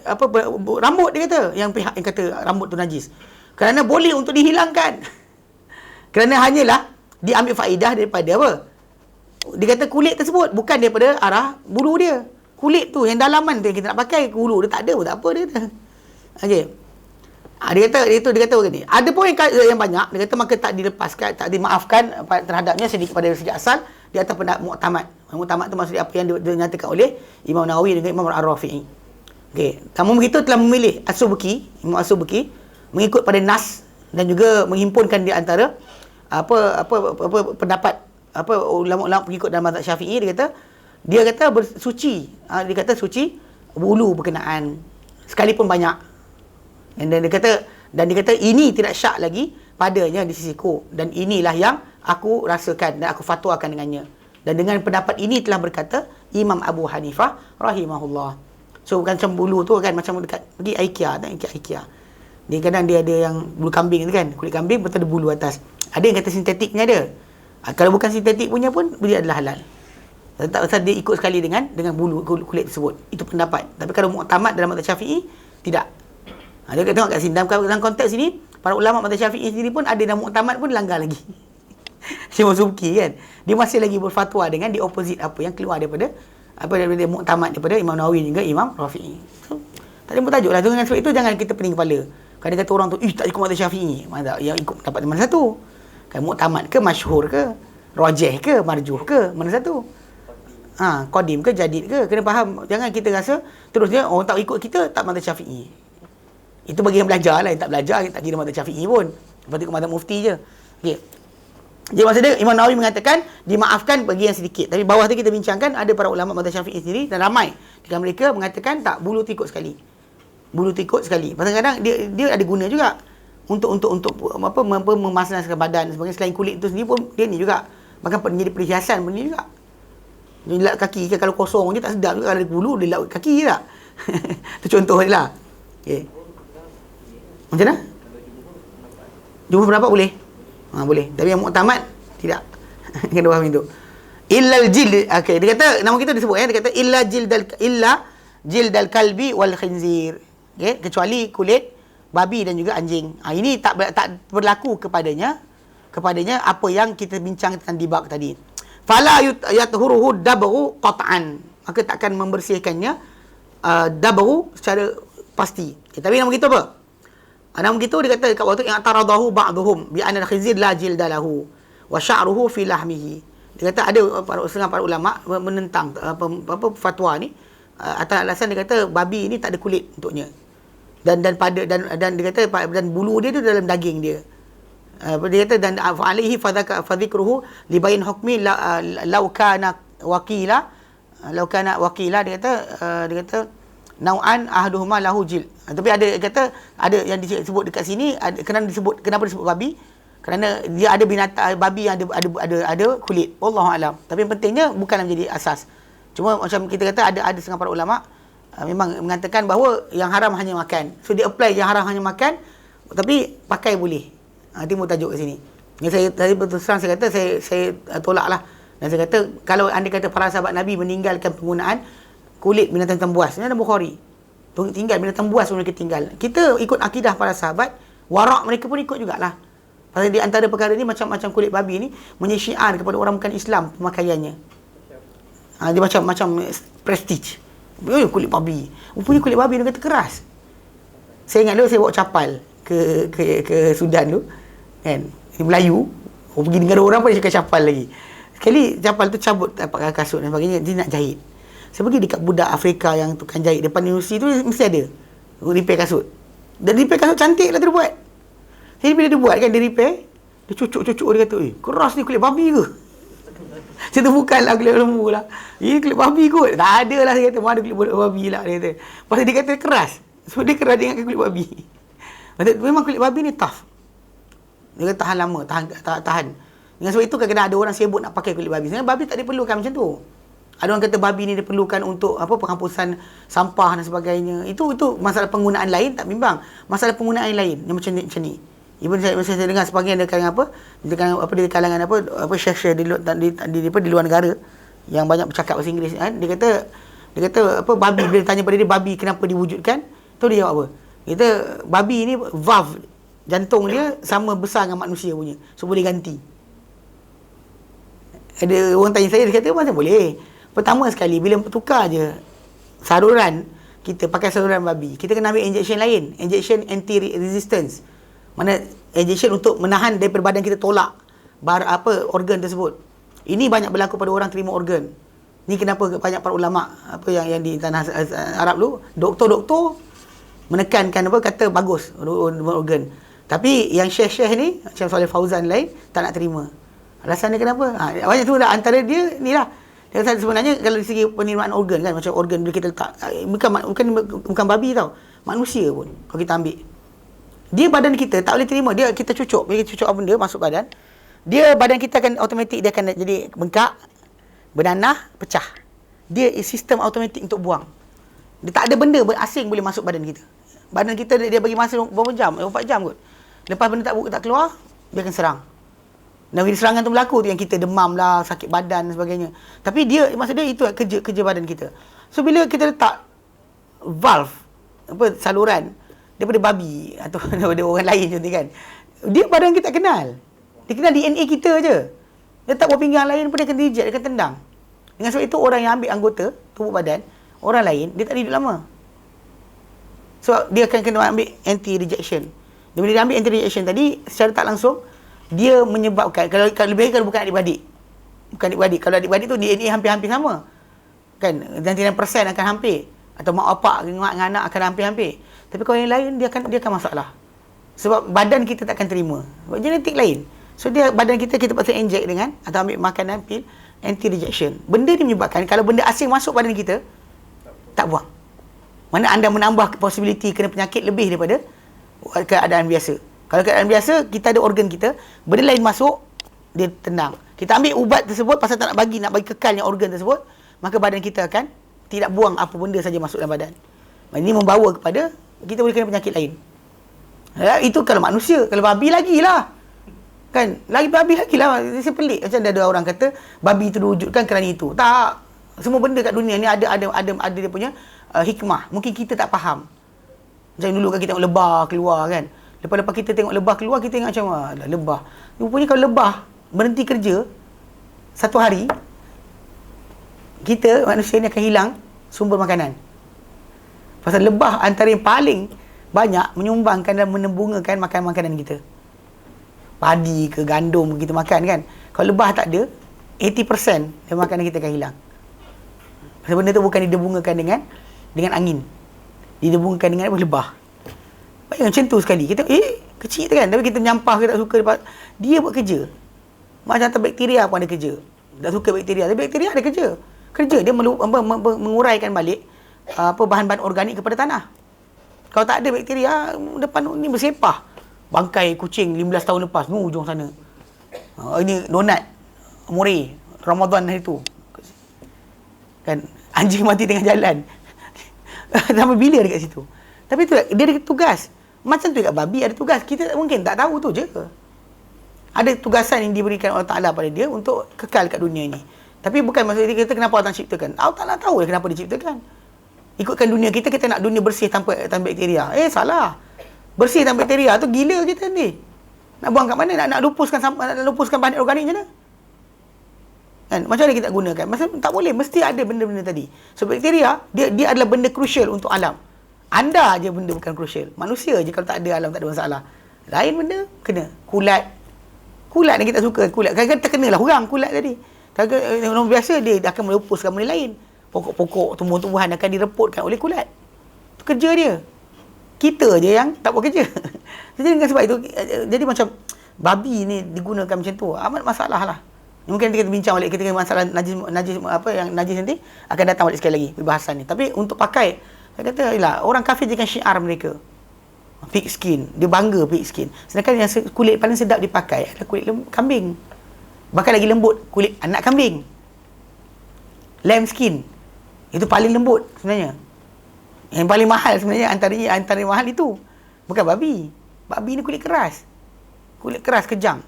rambut dia kata. Yang pihak yang kata rambut tu najis. Kerana boleh untuk dihilangkan. Kerana hanyalah diambil faedah daripada apa? Dia kata kulit tersebut bukan daripada arah bulu dia. Kulit tu yang dalaman tu yang kita nak pakai, bulu dia tak ada pun tak apa dia kata. Okey. Dia kata begini. Ada pun yang banyak, dia kata maka tak dilepaskan, tak dimaafkan terhadapnya sedikit pada segi asal di atas pendapat muktamad. Muktamad tu maksudnya apa yang dinyatakan oleh Imam Nawawi dan Imam Ar-Rafi'i. Okey, kamu begitu telah memilih As-Subki, Imam As-Subki mengikut pada nas dan juga menghimpunkan di antara apa pendapat ulama-ulama pengikut dalam mazhab Syafi'i, dia kata bersuci. Dia kata suci bulu berkenaan sekalipun banyak. Dan dia kata ini tidak syak lagi padanya di sisiku, dan inilah yang aku rasakan dan aku fatwakan dengannya. Dan dengan pendapat ini telah berkata Imam Abu Hanifah rahimahullah. So bukan macam bulu tu kan, macam dekat pergi IKEA, tak IKEA. Dia kadang dia ada yang bulu kambing tu kan, kulit kambing betul ada bulu atas. Ada yang kata sintetiknya ada. Kalau bukan sintetik punya pun dia adalah halal. Tak pasal dia ikut sekali dengan bulu kulit tersebut. Itu pendapat. Tapi kalau muktamad dalam mazhab Syafi'i tidak. Dia tengok kat sini dalam konteks ini, para ulama mazhab Syafi'i sendiri pun ada dalam muktamad pun langgar lagi. Syekh Subki kan, dia masih lagi berfatwa dengan di opposite apa yang keluar daripada muktamad daripada Imam Nawawi juga Imam Rafi'i. So, tak ada tajuk lah. Dengan sebab itu jangan kita pening kepala. Kadang kata orang tu, tak ikut mazhab Syafi'i. Mana yang ikut pendapat mana satu? Kan muktamad ke, masyhur ke, rajih ke, marjuh ke, mana satu? Qadim ke, jadid ke? Kena faham. Jangan kita rasa terusnya orang tak ikut kita tak mazhab Syafi'i. Itu bagi yang belajar lah. Yang tak belajar, yang tak kira mazhab Syafi'i pun. Lepas tu ikut mazhab mufti je. Okey. Jadi maksudnya Imam Nawawi mengatakan dimaafkan bagi yang sedikit. Tapi bawah tu kita bincangkan ada para ulama mazhab Syafi'i sendiri dan ramai di kalangan mereka mengatakan tak, bulu tu ikut sekali. Bulu tu ikut sekali. Pasal kadang dia ada guna juga untuk memasnaskan badan sebagainya. Selain kulit tu sendiri pun dia ni juga bahkan menjadi perhiasan pun ni juga. Dia lap kaki kan, kalau kosong je tak sedap juga, kalau ada bulu dia lap kaki je tak. Itu contoh je lah. Okay. Macam mana? Jumpa pendapat boleh? Boleh. Tapi yang muktamad tidak. Kena faham itu. Illal jild. Okey, dia kata nama kita disebut dia kata illa jildal kalbi wal khinzir. Okey, kecuali kulit babi dan juga anjing. Ini tak berlaku kepadanya apa yang kita bincang tentang dibak tadi. Fala yathuruhu dabru qat'an. Maka takkan membersihkannya dabru secara pasti. Tapi nama kita apa? Namun gitu dia kata kat waktu yang taradahu ba'dhum bi anna al-khinzir la jilda lahu wa sya'ruhu fi lahmihi. Dia kata ada para ulama menentang fatwa ni atas alasan dia kata babi ni tak ada kulit untuknya. Dan dia kata dan bulu dia tu dalam daging dia. Dia kata dan alaihi fadhikruhu li bayin hukmi law kana wakila dia kata nau'an ahduhuma lahu jil. Tapi ada yang disebut dekat sini kenapa disebut babi? Kerana dia ada binatang babi yang ada kulit. Wallahu alam. Tapi pentingnya bukanlah menjadi asas. Cuma macam kita kata ada setengah para ulama memang mengatakan bahawa yang haram hanya makan. So dia apply yang haram hanya makan tapi pakai boleh. Timbul tajuk kat sini. Yang saya betul terang saya kata saya tolaklah. Dan saya kata kalau anda kata para sahabat Nabi meninggalkan penggunaan kulit binatang buas. Ini ada Bukhari. Tinggal binatang buas pun mereka tinggal. Kita ikut akidah para sahabat, warak mereka pun ikut jugalah. Pasal di antara perkara ni macam kulit babi ni menjadi syiar kepada orang bukan Islam pemakaiannya. Dia macam prestige. Kulit babi. Rupanya kulit babi dia kata keras. Saya ingat dulu saya bawa capal ke Sudan tu. Kan? Melayu. Pergi negara orang pun dia cakap capal lagi. Sekali capal tu cabut dapat kasut dan sebagainya, dia nak jahit. Saya pergi dekat budak Afrika yang tukang jahit depan universiti tu mesti ada repair kasut. Dan repair kasut cantik lah dia buat. Jadi bila dia buat kan, dia repair, dia cucuk-cucuk, dia kata, keras ni kulit babi ke? Saya tu bukanlah kulit lembu lah. Ini kulit babi kot. Tak ada lah, dia kata, mana kulit babi lah, dia kata. Pasal dia kata keras. So dia keras dengan kulit babi. Memang kulit babi ni tough. Dia kata tahan lama, tahan. Dengan sebab itu kadang-kadang ada orang sibuk nak pakai kulit babi. Sebenarnya babi tak diperlukan macam tu. Ada orang kata babi ni diperlukan untuk penghapusan sampah dan sebagainya. Itu masalah penggunaan lain tak bimbang. Masalah penggunaan lain yang macam ni. Even saya dengar sebahagian di kalangan syekh-syekh di luar negara yang banyak bercakap bahasa Inggeris kan, dia kata babi, bila tanya pada dia babi kenapa diwujudkan, tu dia jawab apa? Dia kata babi ni valve jantung dia sama besar dengan manusia punya. So boleh ganti. Ada orang tanya saya, dia kata macam boleh. Pertama sekali bila tukar je saluran, kita pakai saluran babi, kita kena ambil injection lain, injection anti-resistance. Mana injection untuk menahan daripada badan kita tolak organ tersebut. Ini banyak berlaku pada orang terima organ. Ni kenapa banyak para ulama yang di tanah Arab dulu, doktor-doktor menekankan kata bagus organ. Tapi yang syekh-syekh ni macam Saleh Fauzan lain tak nak terima. Alasan dia kenapa? Banyak tu dah antara dia ni lah. Dia kata sebenarnya kalau dari segi penerimaan organ kan, macam organ bila kita letak, bukan babi tau, manusia pun kalau kita ambil, dia badan kita tak boleh terima, dia kita cucuk, bila kita cucuk apa benda masuk badan, dia badan kita akan automatik, dia akan jadi bengkak, bernanah, pecah. Dia sistem automatik untuk buang. Dia tak ada benda asing boleh masuk badan kita. Badan kita dia bagi masa berapa jam? 4 jam kot. Lepas benda tak keluar, dia akan serang. Dan bila serangan tu berlaku tu yang kita demam lah, sakit badan dan sebagainya. Tapi dia, maksud dia itu kerja badan kita. So bila kita letak valve, saluran daripada babi atau daripada orang lain contoh kan, dia badan kita tak kenal. Dia kenal DNA kita je. Dia tak buat pinggang lain pun dia akan reject, dia akan tendang. Dengan sebab itu orang yang ambil anggota tubuh badan orang lain, dia tak hidup lama. So dia akan kena ambil anti-rejection. Dan bila dia ambil anti-rejection tadi, secara tak langsung dia menyebabkan, kalau lebih kalau bukan adik-beradik. Bukan adik-beradik. Kalau adik-beradik tu DNA hampir-hampir sama. Kan? 99% akan hampir. Atau mak bapak dengan anak akan hampir-hampir. Tapi kalau yang lain, dia akan masalah. Sebab badan kita tak akan terima. Sebab genetik lain. So badan kita paksa inject dengan, atau ambil makanan, pil, anti-rejection. Benda ni menyebabkan, kalau benda asing masuk badan kita, tak buang. Mana anda menambah possibility kena penyakit lebih daripada keadaan biasa. Kalau keadaan biasa, kita ada organ kita, benda lain masuk, dia tendang. Kita ambil ubat tersebut pasal tak nak bagi kekalnya organ tersebut, maka badan kita akan tidak buang apa benda saja masuk dalam badan. Ini membawa kepada kita boleh kena penyakit lain. Itu kalau manusia. Kalau babi lagi lah. Kan? Babi lagi lah. Saya pelik. Macam ada orang kata, babi itu diwujudkan kerana itu. Tak. Semua benda kat dunia ni ada dia punya hikmah. Mungkin kita tak faham. Macam dulu kan kita tengok lebah keluar kan. Lepas kita tengok lebah keluar, kita tengok macam mana? Lebah. Rupanya kalau lebah berhenti kerja, satu hari, kita manusia ni akan hilang sumber makanan. Pasal lebah antara yang paling banyak menyumbangkan dan menembungakan makanan kita. Padi ke gandum kita makan kan. Kalau lebah tak ada, 80% dari makanan kita akan hilang. Pasal benda tu bukan didembungakan dengan angin. Didembungakan dengan lebah. Bayang macam tu sekali. Kita, kecil tu kan. Tapi kita menyampah, kita tak suka. Dia buat kerja. Macam bakteria pun ada kerja. Tak suka bakteria. Tapi bakteria ada kerja. Dia menguraikan balik bahan-bahan organik kepada tanah. Kalau tak ada bakteria, depan ni bersepah. Bangkai kucing 15 tahun lepas. Ujung sana. Ini donat. Muri. Ramadan hari tu. Kan? Anjing mati tengah jalan. Sampai bila dekat situ? Tapi tu dia ada tugas. Macam tu kat babi ada tugas. Kita mungkin tak tahu tu je. Ada tugasan yang diberikan Allah Ta'ala pada dia untuk kekal kat dunia ni. Tapi bukan maksud dia kata kenapa Allah ciptakan. Allah Ta'ala tahu kenapa dia ciptakan. Ikutkan dunia kita nak dunia bersih tanpa bakteria. Salah. Bersih tanpa bakteria tu gila kita ni. Nak buang kat mana? Nak lupuskan bahan organik je lah. Kan? Macam mana kita gunakan? Maksudnya tak boleh. Mesti ada benda-benda tadi. So bakteria, dia adalah benda crucial untuk alam. Anda je benda bukan crucial. Manusia je kalau tak ada alam, tak ada masalah. Lain benda, kena. Kulat ni kita suka. Kulat. Kadang-kadang terkenalah orang kulat tadi. Kadang-kadang orang biasa, dia akan melupuskan benda lain. Pokok-pokok, tumbuh-tumbuhan akan direpotkan oleh kulat. Itu kerja dia. Kita je yang tak buat kerja. Jadi dengan sebab itu, jadi macam babi ni digunakan macam tu. Amat masalah lah. Mungkin kita bincang balik ketika masalah najis nanti akan datang balik sekali lagi perbahasan ni. Tapi untuk pakai, saya kata orang kafir jadikan syiar mereka. Pig skin, dia bangga pig skin. Sedangkan yang kulit paling sedap dipakai adalah kulit kambing. Bahkan lagi lembut kulit anak kambing. Lamb skin. Itu paling lembut sebenarnya. Yang paling mahal sebenarnya antara mahal itu. Bukan babi. Babi ni kulit keras. Kulit keras kejam.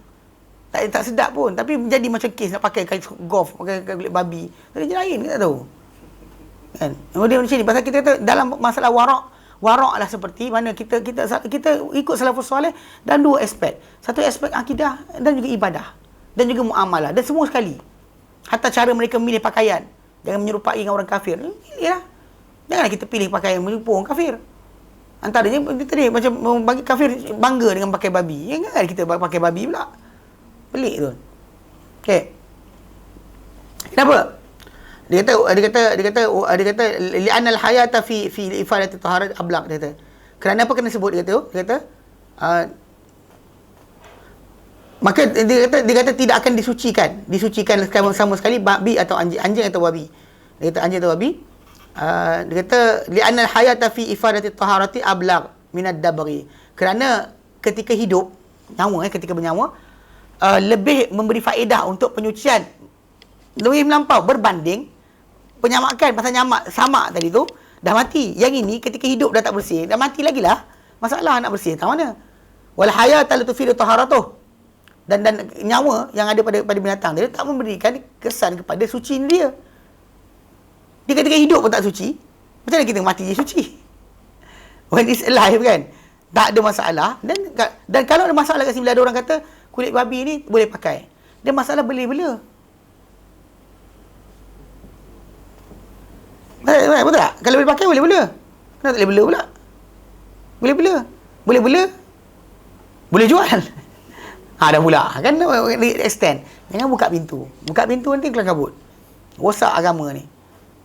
Tak sedap pun. Tapi jadi macam kes nak pakai golf, pakai kulit babi. Jadi lain, kita tak tahu. Kan? Dia macam ni. Pasal kita kata dalam masalah warak lah seperti mana kita ikut salafus soleh dan dua aspek. Satu aspek akidah dan juga ibadah. Dan juga muamalah. Dan semua sekali. Hatta cara mereka memilih pakaian. Jangan menyerupai dengan orang kafir. Pilihlah. Janganlah kita pilih pakaian menyerupai orang kafir. Antaranya tadi macam bagi kafir bangga dengan pakai babi. Jangan kita pakai babi pula. Pelik tu. Okey. Kenapa? Dia kata li'anna al-hayata fi ifadati taharat ablaq, dia kata. Kerana apa kena sebut dia kata? Maka dia kata tidak akan disucikan sama sekali babi atau anjing atau babi. Dia kata anjing atau babi. Dia kata li'anna al-hayata fi ifadati taharati ablagh min ad-dabri. Kerana ketika hidup nyawa ketika bernyawa lebih memberi faedah untuk penyucian, lebih melampau berbanding penyamakan. Pasal nyamak samak tadi tu dah mati. Yang ini ketika hidup dah tak bersih, dah mati lagi lah. Masalah nak bersih tak mana. Wal hayata la tufidu taharatuh. Dan nyawa yang ada pada binatang dia tak memberikan kesan kepada suci dia. Dia ketika hidup pun tak suci, macam mana kita mati je suci? When it's alive kan, tak ada masalah. Dan kalau ada masalah kat sini, bila ada orang kata kulit babi ni boleh pakai, dia masalah bela. Betul tak? Kalau boleh pakai boleh bela. Kenapa tak boleh bela pula? Boleh bela. Boleh bela. Boleh jual. Dah pula kan extend. Jangan buka pintu. Buka pintu nanti kelam kabut. Rosak agama ni.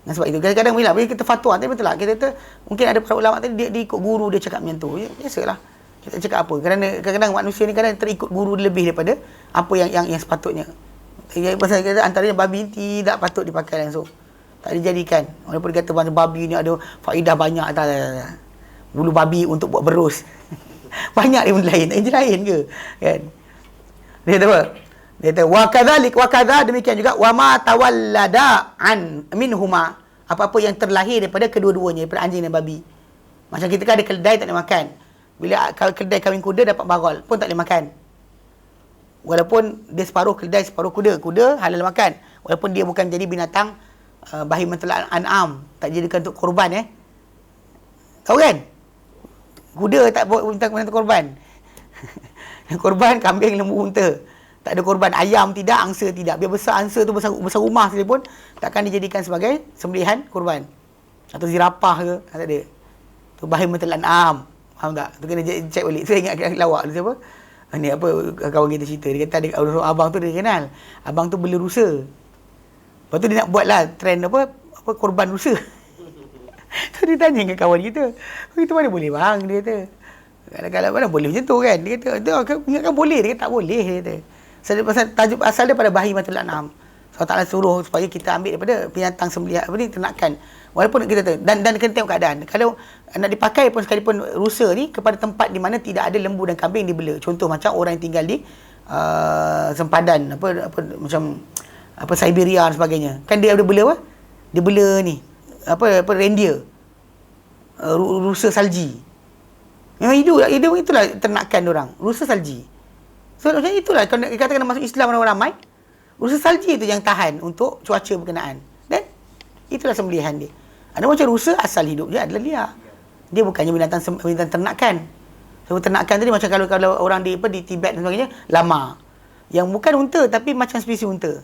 Dan sebab itu kadang-kadang bila kita fatwa tadi betul lah. Kita kata mungkin ada para ulama tadi dia ikut guru dia cakap macam tu. Biasalah. Kita cakap apa? Kerana kadang-kadang manusia ni kadang terikut guru lebih daripada apa yang sepatutnya. Pasal kita antaranya babi tidak patut dipakai langsung. Tak dijadikan. Walaupun dia kata babi ni ada faedah banyak tak. Bulu babi untuk buat berus. Banyak dia benda lain. Dia lain ke? Kan? Dia kata apa? Dia kata wa kadza demikian juga wa ma tawallada an minhuma, apa-apa yang terlahir daripada kedua-duanya, daripada anjing dan babi. Macam kita kan ada keledai tak boleh makan. Bila keledai kahwin kuda dapat barol pun tak boleh makan. Walaupun dia separuh keledai separuh kuda, kuda halal makan. Walaupun dia bukan jadi binatang bahimatul an'am, tak dijadikan untuk korban Tahu kan? Kuda tak buat binatang korban. Korban kambing, lembu, unta. Tak ada korban. Ayam tidak, angsa tidak. Biar besar angsa tu besar rumah saja pun takkan dijadikan sebagai sembelihan korban. Atau zirapah ke, tak ada. Tu bahimatul an'am. Faham tak? Tu kena check balik. Saya ingat lawak tu siapa? Ni apa kawan kita cerita. Dia kata ada abang tu dia kenal. Abang tu bela rusa. Lepas tu dia nak buatlah trend apa korban rusa. Tu dia tanya dengan kawan kita. Kita mana boleh bang? Dia kata. Kadang-kadang mana boleh macam tu kan. Dia kata, ingatkan boleh. Dia kata tak boleh. Dia kata. Tajuk asal dia pada bahimatul an'am. So Ta'ala suruh supaya kita ambil daripada binatang sembelihan ternakan. Walaupun kita dan kena tengok keadaan. Kalau nak dipakai pun sekalipun rusa ni kepada tempat di mana tidak ada lembu dan kambing dibela. Contoh macam orang yang tinggal di sempadan macam Siberia dan sebagainya. Kan dia ada bela apa? Dia bela ni reindeer. Rusa salji. Memang itulah ternakan orang. Rusa salji. So macam itulah kalau dikatakan masuk Islam orang ramai, rusa salji itu yang tahan untuk cuaca berkenaan. Dan itulah sembelihan dia. Ada macam rusa asal hidup dia adalah liar. Dia bukannya binatang ternakan. So ternakan tadi macam kalau orang di Tibet dan sebagainya, lama. Yang bukan unta tapi macam spesies unta.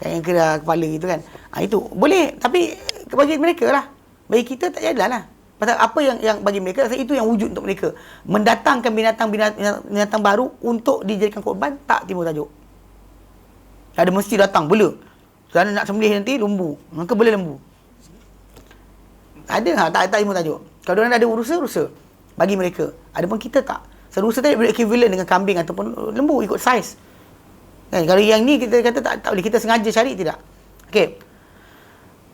Kan yang kepala gitu kan. Itu boleh tapi bagi mereka lah. Bagi kita tak jadilah. Pasal apa yang bagi mereka, itu yang wujud untuk mereka. Mendatangkan binatang baru untuk dijadikan korban, tak timbul tajuk. Ada mesti datang, bela. Kerana nak sembelih nanti, lembu. Maka bela lembu. Ada, tak timbul tajuk. Kalau orang ada rusa, bagi mereka. Ada pun kita tak. So, rusa tadi equivalent dengan kambing ataupun lembu, ikut saiz. Kan? Kalau yang ni kita kata tak boleh, kita sengaja cari, tidak. Okey.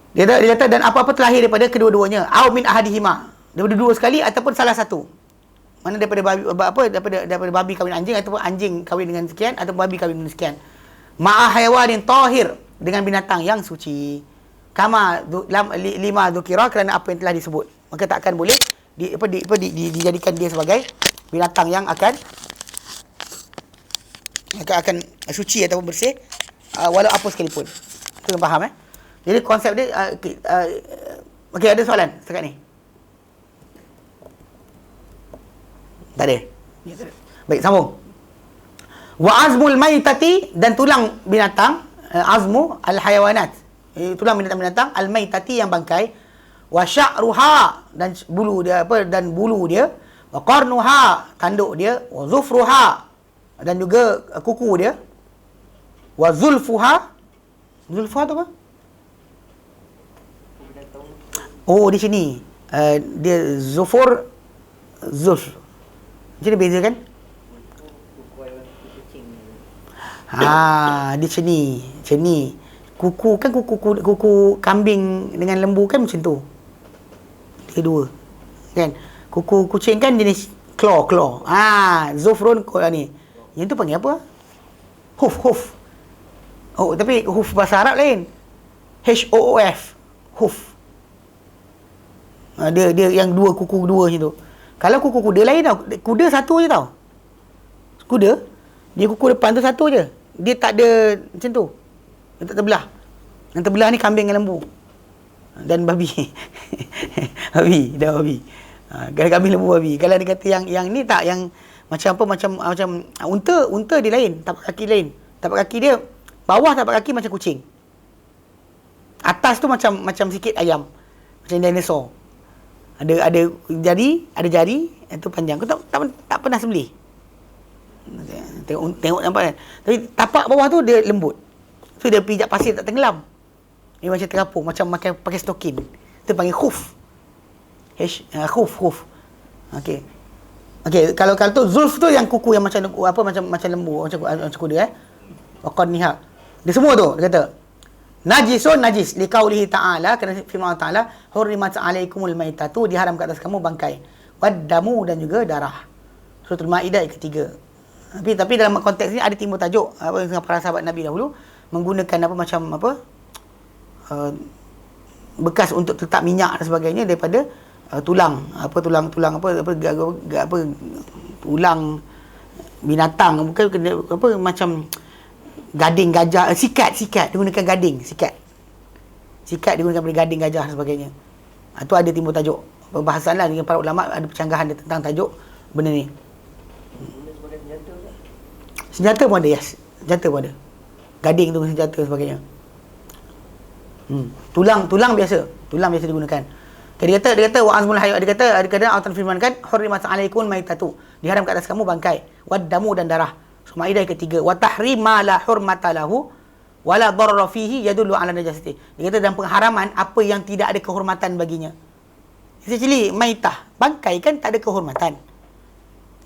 Dia kata dan apa-apa terlahir daripada kedua-duanya, au min ahadihima, daripada dua sekali ataupun salah satu. Mana daripada babi daripada babi kahwin anjing ataupun anjing kahwin dengan sekian ataupun babi kahwin dengan sekian. Ma'a hayawanin tahir, dengan binatang yang suci. Kama lima dzukira, kerana apa yang telah disebut. Maka tak akan boleh dijadikan dia sebagai binatang yang akan suci ataupun bersih walau apa sekalipun. Kena faham Jadi konsep dia okey, ada soalan setakat ni? Tak ada. Baik, sambung. Wa azmul maitati, dan tulang binatang, azmu al-hayawanat. Tulang binatang-binatang al-maitati yang bangkai, wa sya'ruha, dan bulu dia wa qarnuha, tanduk dia, wa zufruha, dan juga kuku dia, wa zulfuha. Zulfuha tu apa? Oh, di sini. Dia zufur, zulf. Macam mana beza kan? Dia ceni. Kuku kan kuku kambing dengan lembu kan macam tu. Dia dua. Kan? Kuku kucing kan jenis claw. Zufrun ni. Yang tu panggil apa? Hoof. Oh, tapi hoof bahasa Arab lain. HOOF. Hoof. Dia yang dua kuku dua macam tu. Kalau kuku kuda lain tau. Kuda satu je tau. Kuda, dia kuku depan tu satu je. Dia tak ada macam tu. Dia tak terbelah. Yang terbelah ni kambing dengan lembu. Dan babi. babi. Kalau kambing lembu babi. Kalau dia kata yang ni tak, yang macam apa, macam unta dia lain, tapak kaki lain. Tapak kaki dia bawah tapak kaki macam kucing. Atas tu macam sikit ayam. Macam dinosaur. Ada jari, itu panjang. Kau tak pernah sembelih. Tengok nampak kan. Tapi tapak bawah tu dia lembut. So dia pijak pasir tak tenggelam. Dia macam terapung, macam pakai stokin. Itu panggil khuf. Khuf. Okey, kalau tu zulf tu yang kuku yang macam lembu, macam kuda waqad nihab. Dia semua tu dia kata najis liqaulihi ta'ala, kerana firman Allah Ta'ala, hurrimat 'alaikumul maitatu, diharamkan atas kamu bangkai, waddamu, dan juga darah. Surah Al-Maidah ayat ketiga. Tapi dalam konteks ni ada timbul tajuk dengan para sahabat Nabi dahulu menggunakan bekas untuk letak minyak dan sebagainya daripada tulang binatang, bukan macam gading gajah, sikat dia gunakan gading, sikat digunakan daripada gading gajah dan sebagainya. Itu ada timbul tajuk perbahasan lah dengan para ulama, ada percanggahan tentang tajuk benda ni. Senjata pun ada, senjata pun ada. Gading tu senjata sebagainya. Tulang biasa digunakan. Dia kata wa azmul hayy, dia kata Allah firmankan hurrimat 'alaikum maitatu, diharamkan atas kamu bangkai, waddamu, dan darah. Surah Maidah ketiga, wa tahrim ma la hurmata lahu wa la darara fihi yadullu 'ala najasati. Dia kata dalam pengharaman apa yang tidak ada kehormatan baginya. Actually maitah, bangkai kan tak ada kehormatan.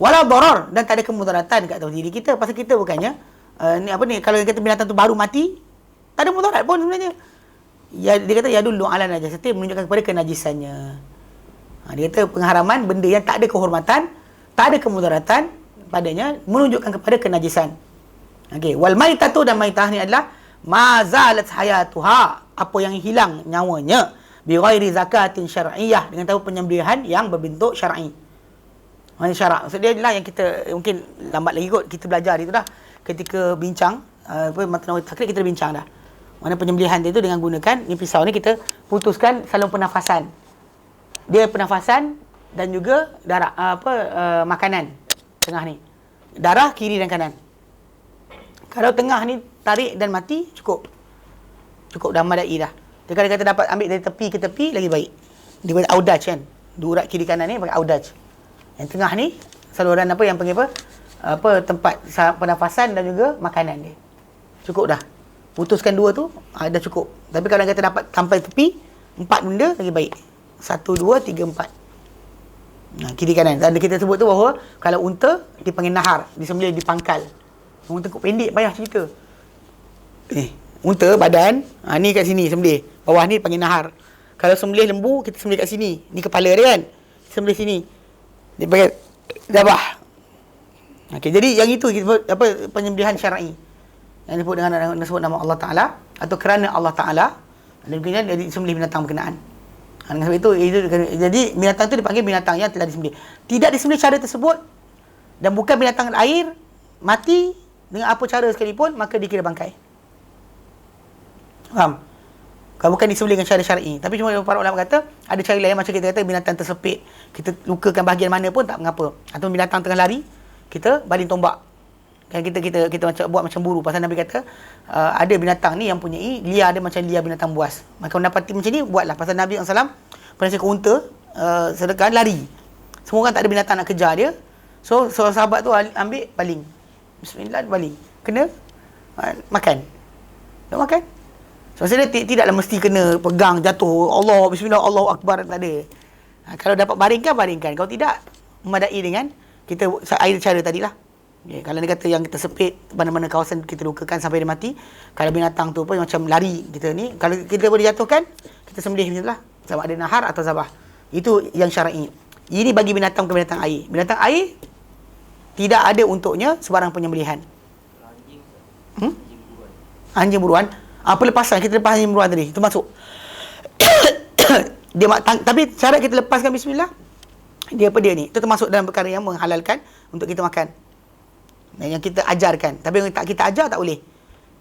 Wala darar, dan tak ada kemudaratan kat diri kita, pasal kita bukannya kalau kata binatang tu baru mati tak ada mudarat pun sebenarnya. Dia kata yadullu 'ala najasati, menunjukkan kepada kenajisannya. Dia kata pengharaman benda yang tak ada kehormatan, tak ada kemudaratan padanya, menunjukkan kepada kenajisan. Okey, wal maitatu, dan maitah ni adalah ma zalat hayatuha, apa yang hilang nyawanya, bi ghairi zakatin syar'iyyah, dengan tahu penyembelihan yang berbentuk syar'i. Mana syarak. Maksud dia adalah yang kita mungkin lambat lagi kot kita belajar itu dah. Ketika bincang mata nawai takrib kita bincang dah. Mana penyembelihan dia tu dengan gunakan ni pisau ni, kita putuskan saluran pernafasan. Dia pernafasan dan juga darah makanan tengah ni. Darah kiri dan kanan. Kalau tengah ni tarik dan mati cukup dah madai dah. Jadi kalau kata dapat ambil dari tepi ke tepi lagi baik. Dia buat audaj kan. Dua urat kiri kanan ni pakai audaj. Yang tengah ni saluran yang panggil tempat pernafasan dan juga makanan dia. Cukup dah. Putuskan dua tu dah cukup. Tapi kalau kata dapat sampai tepi, 4 benda lagi baik. 1, 2, 3, 4. Kiri kanan. Dan kita sebut tu bahawa kalau unta dipanggil nahar, disembelih di pangkal. Unta kok pendek payah cerita. Unta badan, ni kat sini sembelih. Bawah ni panggil nahar. Kalau sembelih lembu, kita sembelih kat sini. Ni kepala dia kan. Sembelih sini. Dia pakai dabah. Okey, jadi yang itu penyembelihan syar'i. Yang disebut dengan nama Allah Ta'ala atau kerana Allah Ta'ala, dan kemudian jadi sembelih binatang berkenaan. Dengan sebab itu jadi binatang itu dipanggil binatang yang telah disembelih. Tidak disembelih cara tersebut dan bukan binatang air, mati dengan apa cara sekalipun, maka dikira bangkai. Faham? Kalau bukan disembelih dengan cara syar'i. Tapi cuma para ulama kata ada cara lain, macam kita kata binatang tersepit, kita lukakan bahagian mana pun tak mengapa. Atau binatang tengah lari, kita baling tombak. Kan kita macam buat macam buru. Pasal Nabi kata ada binatang ni yang punyai liar dia macam liar binatang buas. Maka mendapati macam ni, buatlah. Pasal Nabi SAW pernah cakap unta sedekah lari. Semua orang tak ada binatang nak kejar dia. So sahabat tu ambil baling. Bismillah, baling. Kena makan. Tak makan. So maksudnya tidaklah mesti kena pegang jatuh. Allah, bismillah, Allahu akbar, tak ada. Kalau dapat baringkan. Kalau tidak, memadai dengan kita air cara tadilah. Okay, kalau dia kata yang kita sepit mana-mana kawasan kita lukakan sampai dia mati, kalau binatang tu pun macam lari kita ni, kalau kita boleh jatuhkan, kita sembelih macam itulah. Sama ada nahar atau zabah. Itu yang syar'i. Ini bagi binatang ke binatang air. Binatang air tidak ada untuknya sebarang penyembelihan. Anjing buruan. Pelepasan, kita lepas anjing buruan tadi, itu masuk. Tapi syarat kita lepaskan bismillah, dia apa dia ni? Itu termasuk dalam perkara yang menghalalkan untuk kita makan. Yang kita ajarkan. Tapi yang tak kita ajar tak boleh.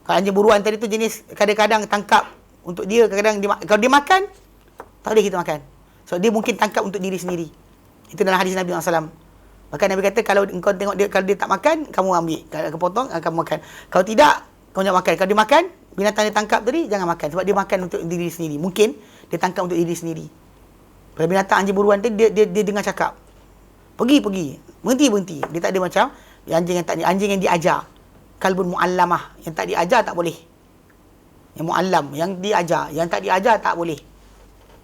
Kalau anjing buruan tadi tu jenis kadang-kadang tangkap untuk dia, kadang-kadang kalau dia makan, tak boleh kita makan. So dia mungkin tangkap untuk diri sendiri. Itu dalam hadis Nabi SAW. Bahkan Nabi kata kalau engkau tengok dia, kalau dia tak makan, kamu ambil. Kalau kau potong, kamu makan. Kalau tidak, kau jangan makan. Kalau dia makan, binatang dia tangkap tadi, jangan makan. Sebab dia makan untuk diri sendiri. Mungkin dia tangkap untuk diri sendiri. Pada binatang anjing buruan tadi, dia dengar cakap. Pergi. Berhenti. Dia tak ada macam anjing yang diajar. Kalbun mu'allamah. Yang tak diajar tak boleh. Yang mu'allam, yang diajar. Yang tak diajar tak boleh.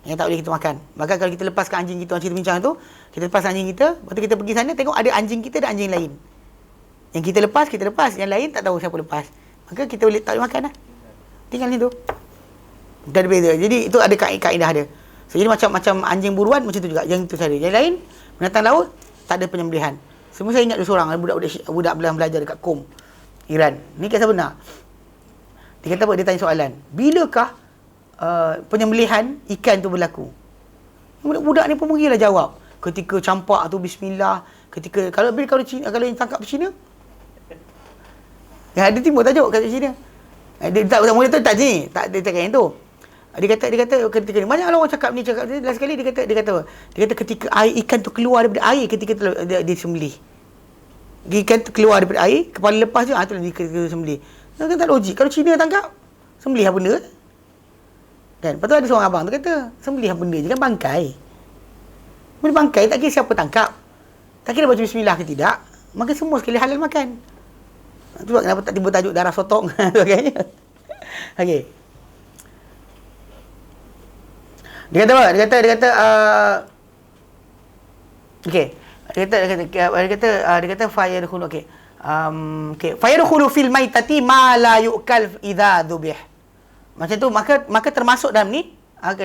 Yang tak boleh kita makan. Maka kalau kita lepaskan anjing kita, cerita bincang tu, kita lepas anjing kita, lepas tu kita pergi sana, tengok ada anjing kita dan anjing lain. Yang kita lepas. Yang lain tak tahu siapa lepas. Maka kita boleh tak boleh makan lah. Tinggal situ. Dah ada beza. Jadi itu ada kaedah dia. So, jadi macam anjing buruan macam tu juga. Yang itu saja. Yang lain, binatang laut, tak ada penyembelihan. Semua saya ingat seorang budak belajar dekat Qom, Iran. Ni kisah benar. Dia kata apa? Dia tanya soalan. Bilakah penyembelihan ikan tu berlaku? Budak ni pun pergilah jawab. Ketika campak tu bismillah. Ketika kalau yang tangkap Cina. Ya, dia timbul tajuk kat Cina. Dia tak mula tu tak sini. Tak dia cakap yang tu. Dia kata ketika ni banyak orang cakap ni last sekali dia kata ketika air ikan tu keluar daripada air ketika dia sembelih. Ikan tu keluar daripada air, kepala lepas je, tu dia sembelih. Kan tak logik. Kalau Cina tangkap, sembelih apa benda? Kan? Lepas tu ada seorang abang tu kata, sembelih apa benda je kan bangkai. Benda bangkai tak kira siapa tangkap. Tak kira baca bismillah ke tidak, maka semua sekali halal makan. Itu sebab kenapa tak timbul tajuk darah sotong sebagainya. Okey. Dia kata apa? Dia kata okey. Dia kata fayadkhulu okey. Okey, fayadkhulu fil maitati ma la yu'kal idza dhubih. Macam tu maka termasuk dalam ni,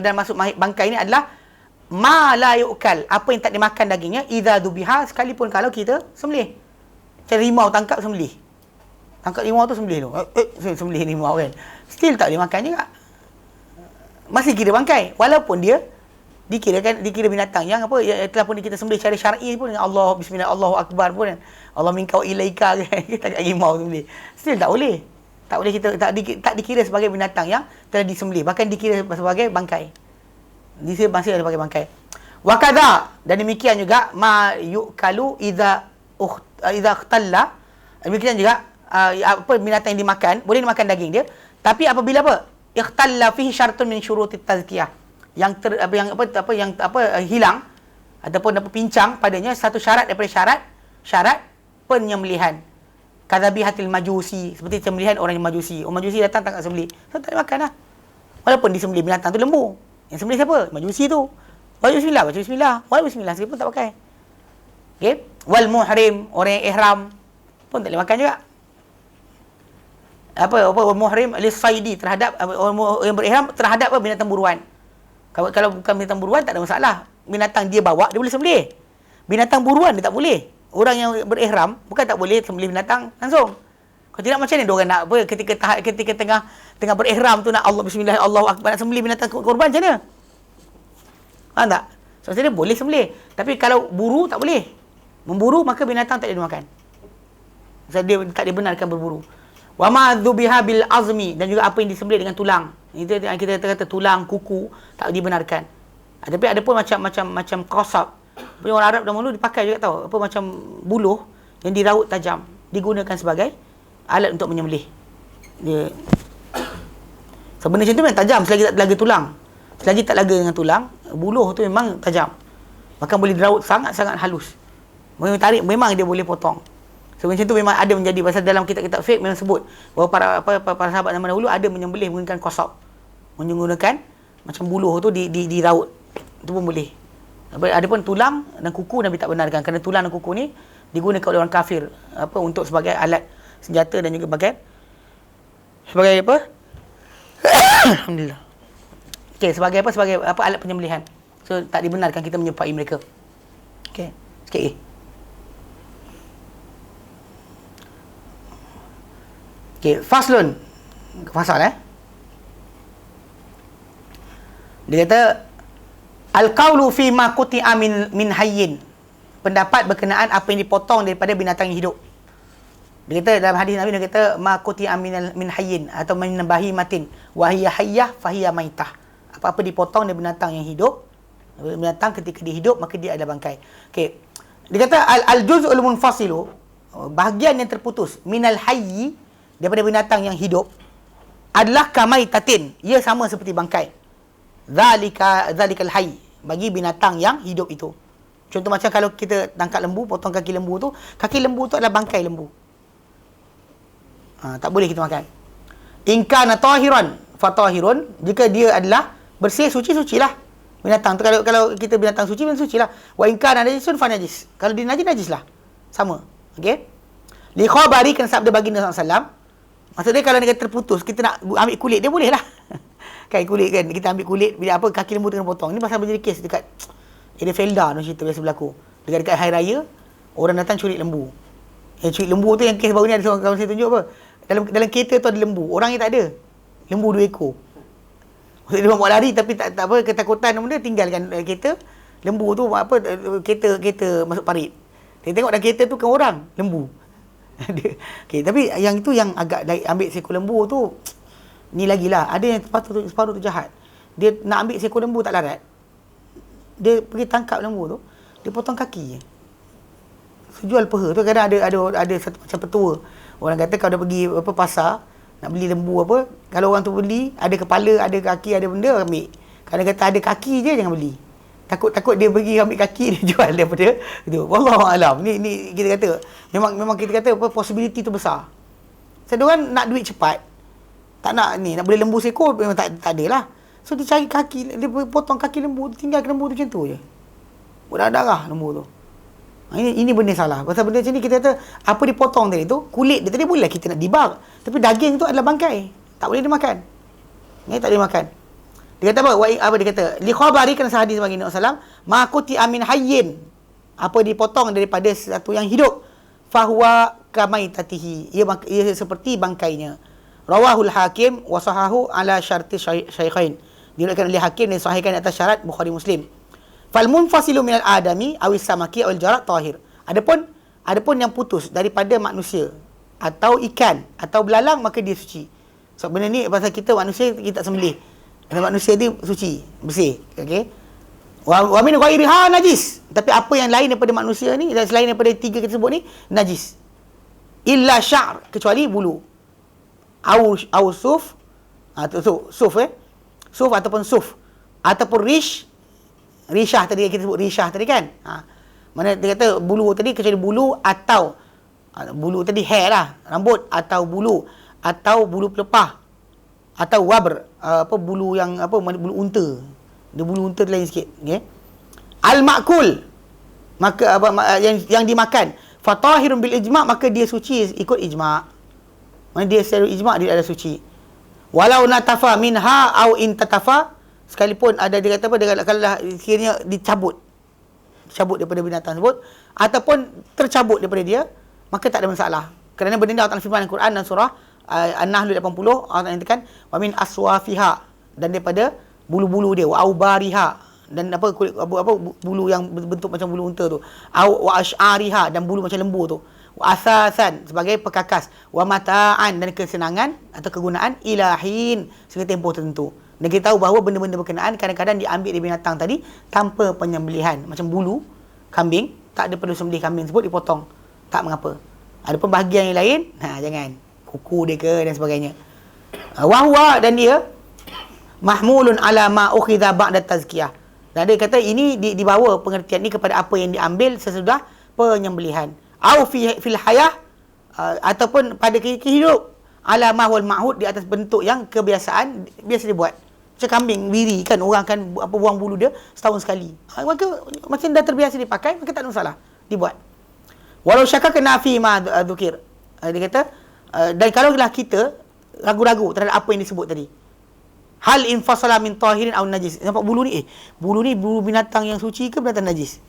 dalam masuk bangkai ni adalah ma la yu'kal, apa yang tak dimakan dagingnya idza dhubiha, sekalipun kalau kita sembelih. Macam rimau tangkap sembelih. Tangkap rimau tu sembelih tu. Sembelih rimau kan. Still tak boleh makan juga. Masih kira bangkai walaupun dia dikira binatang yang apa yang telah pun kita sembelih secara syar'i pun dengan Allah bismillah Allahu akbar pun kan. Allah minkau ilaika kan. Kita tak rimau sembelih. Still tak boleh. Tak boleh kita tak dikira sebagai binatang yang telah disembelih, bahkan dikira sebagai bangkai. Masih sebagai bangkai. Wa kadza, dan demikian juga ma yukalu idza ikhtalla. Demikian juga apa binatang yang dimakan, boleh dimakan daging dia, tapi apabila apa? Ikhtalla fihi syartun min syurutit tazkiyah. Yang hilang ataupun pincang padanya satu syarat daripada syarat penyembelihan. Kadzabihatil majusi, seperti sembelihan orang yang majusi. Orang majusi datang tak sembelih, so tak boleh makan lah. Walaupun disembelih binatang tu lembu. Yang sembelih siapa? Majusi tu. Baca bismillah. Walaupun bismillah sekali pun tak pakai. Okey. Wal muhrim, orang yang ihram pun tak boleh makan juga. Apa muhrim lisaidi, terhadap orang yang berihram terhadap binatang buruan. Kalau bukan binatang buruan tak ada masalah. Binatang dia bawa dia boleh sembelih. Binatang buruan dia tak boleh. Orang yang berihram bukan tak boleh sembelih binatang langsung. Kalau tidak macam ni dia orang nak apa ketika tengah berihram tu nak Allah bismillah Allahu akbar nak sembelih binatang korban macam mana? Faham tak? So dia boleh sembelih. Tapi kalau buru tak boleh. Memburu maka binatang tak boleh dimakan. Sebab dia tak dibenarkan berburu. Wa ma dhubiha bil azmi, dan juga apa yang disembelih dengan tulang. Itu yang kita kata tulang, kuku tak dibenarkan. Tapi ada pun macam qasab. Punya orang Arab dahulu dipakai juga tahu, apa macam buluh yang diraut tajam, digunakan sebagai alat untuk menyembelih. Dia sebenarnya macam tu memang tajam selagi tak laga tulang. Selagi tak laga dengan tulang, buluh tu memang tajam. Bahkan boleh diraut sangat-sangat halus. Memang tarik memang dia boleh potong. So, macam tu memang ada menjadi pasal dalam kitab-kitab fiqh memang sebut bahawa para sahabat zaman dahulu ada menyembelih menggunakan qasab. Menggunakan macam buluh tu diraut. Itu pun boleh. Ada pun tulang dan kuku Nabi tak benarkan, kerana tulang dan kuku ni digunakan oleh orang kafir untuk sebagai alat senjata dan juga sebagai apa? Alhamdulillah. Okey, sebagai alat penyembelihan. So tak dibenarkan kita menyerupai mereka. Okey, sikit lagi. Okey, faslun. Fasal Dia kata al-qaulu fi ma quti'a min hayyin. Pendapat berkenaan apa yang dipotong daripada binatang yang hidup. Dia kata dalam hadis Nabi, dia kata ma quti'a min hayyin atau min bahimatin wa hiya hayyah fa hiya maitah. Apa-apa dipotong dari binatang yang hidup, binatang ketika dia hidup maka dia adalah bangkai. Okey. Dia kata al-juz'ul munfasilu, bahagian yang terputus minal hayyi, daripada binatang yang hidup, adalah kamaitatin, ia sama seperti bangkai. Zalikal hayy, bagi binatang yang hidup itu. Contoh macam kalau kita tangkap lembu, potong kaki lembu tu adalah bangkai lembu. Tak boleh kita makan. In kana tahiran fatahirun, jika dia adalah bersih, sucilah binatang tu. Kalau kita binatang suci, sucilah. Wa in kana najisun fa najis, kalau dia najis lah, sama. Okey, li khabari, kan sabda baginda SAW. Maksudnya kalau dia terputus, kita nak ambil kulit dia, boleh lah. Kan kulit kan, kita ambil kulit, bila kaki lembu kena potong. Ini pasal berjadi kes dekat area Felda tu, cerita biasa berlaku. Dekat hari raya, orang datang curi lembu. Curi lembu tu, yang kes baru ni ada seorang kawan saya tunjuk apa, dalam kereta tu ada lembu, orang yang tak ada. Lembu 2 ekor. Maksudnya dia buat lari tapi tak apa, ketakutan benda, tinggalkan kereta. Lembu tu kereta masuk parit. Dia tengok dalam kereta tu kan orang, lembu. Okay, tapi yang itu yang agak ambil seekor lembu tu, ni lagilah. Ada yang separuh tu jahat. Dia nak ambil seekor lembu tak larat. Dia pergi tangkap lembu tu, dia potong kaki je. Jual peha tu. Kadang ada satu macam petua. Orang kata kalau dah pergi pasar nak beli lembu kalau orang tu beli, ada kepala, ada kaki, ada benda, ambil. Kalau kata ada kaki je, jangan beli. Takut dia pergi ambil kaki, dia jual daripada itu. Wallahu alam. Ni kita kata memang kita kata possibility tu besar. Seorang nak duit cepat, tak nak beli lembu seekor, memang tak ada lah. So dia cari kaki, dia potong kaki lembu, tinggalkan lembu tu macam tu je. Berdarah lembu tu. Ini benda salah. Pasal benda macam ni kita kata apa dipotong tadi tu, kulit dia tadi boleh kita nak dibak, tapi daging tu adalah bangkai, tak boleh dimakan. Tak boleh makan. Dia kata apa dia kata li khabari, kan hadis bagi Nabi sallam, ma quti amin hayyin, apa dipotong daripada sesuatu yang hidup, fahuwa kamaitatihi, ia seperti bangkainya. Rawahul Hakim wa sahahu ala syarti syaikhain, diriwayatkan oleh Hakim dan sahihkan atas syarat Bukhari Muslim. Fal munfasilu minal adami awis samaki awil jarak tahir. Adapun yang putus daripada manusia atau ikan atau belalang, maka dia suci. So benda ni pasal kita manusia, kita tak sembelih. Kerana manusia ni suci, bersih. Okey. Wa min ghairiha najis. Tapi apa yang lain daripada manusia ni, dan selain daripada 3 kita sebut ni, najis. Illa sya'r, kecuali bulu. Au suf. Suf ataupun suf. Ataupun rishah tadi, kita sebut rishah tadi kan. Mana dia kata bulu tadi, kecuali bulu atau bulu tadi hair lah, rambut, atau bulu pelepah, atau wabr, bulu yang bulu unta. Dia bulu unta lain sikit. Okey. Al-ma'kul, maka yang dimakan, fatahirun bil ijma', maka dia suci ikut ijma'. Mana dia secara ijma' dia ada suci. Walau natafa minha au in tatafa, sekalipun ada dia kata kalau sekiranya dicabut daripada binatang tersebut ataupun tercabut daripada dia, maka tak ada masalah. Kerana benda ni Allah firman dalam Quran dan surah An-Nahl 80, Allah nyatakan wa min aswafiha, dan daripada bulu-bulu dia, wa aubariha, dan bulu yang bentuk macam bulu unta tu, wa ash'ariha, dan bulu macam lembu tu, wa asasan, sebagai pekakas, wa mata'an, dan kesenangan atau kegunaan, ilahin, sehingga tempoh tertentu. Dan kita tahu bahawa benda-benda berkenaan kadang-kadang diambil dari binatang tadi tanpa penyembelihan. Macam bulu kambing, tak ada perlu sembelih kambing tersebut, dipotong, tak mengapa. Ada pun bahagian yang lain, jangan, kuku dia ke dan sebagainya. Wahwa, dan dia mahmulun ala ma ukhidha ba'da tazkiyah. Dan dia kata ini dibawa pengertian ini kepada apa yang diambil sesudah penyembelihan. Au fil hayah, ataupun pada kehidup, ala ma wal ma'hud, di atas bentuk yang kebiasaan biasa dibuat. Macam kambing biri kan, orang akan buang bulu dia setahun sekali. Maka macam dah terbiasa dipakai, maka tak ada masalah dibuat. Walau syakka kena fi ma dzukir. Dia kata dan kalaulah kita ragu-ragu terhadap apa yang disebut tadi. Hal infasala min tahirin aw najis. Nampak bulu ni? Bulu ni bulu binatang yang suci ke binatang najis?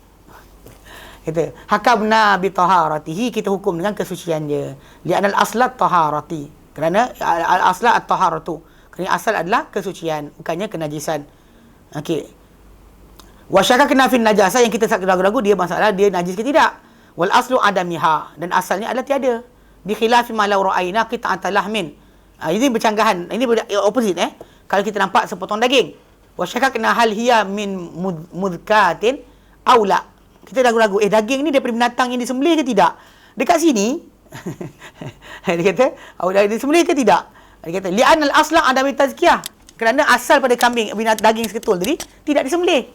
Kata hakamna bi taharatihi, kita hukum dengan kesucian dia. Li'anal aslat taharati. Kerana al-asla at-taharatu. Kerana asal adalah kesucian, bukannya kenajisan. Okey. Wa syakka kena fi najasa, yang kita ragu-ragu dia masalah dia najis ke tidak. Wal aslu adamiha, dan asalnya adalah tiada. Bi khilafi ma law ra'ayna qita'atan lahmin. Ini bercanggahan, ini opposite Kalau kita nampak sepotong daging. Wa syakka kena hal hiya min mudkatin aw la. Kita ragu-ragu, daging ni daripada binatang yang disembelih ke tidak? Dekat sini dia kata, disembelih ke tidak? Dia kata li'anal asla adami tazkiyah, kerana asal pada kambing daging seketul tadi tidak disembelih,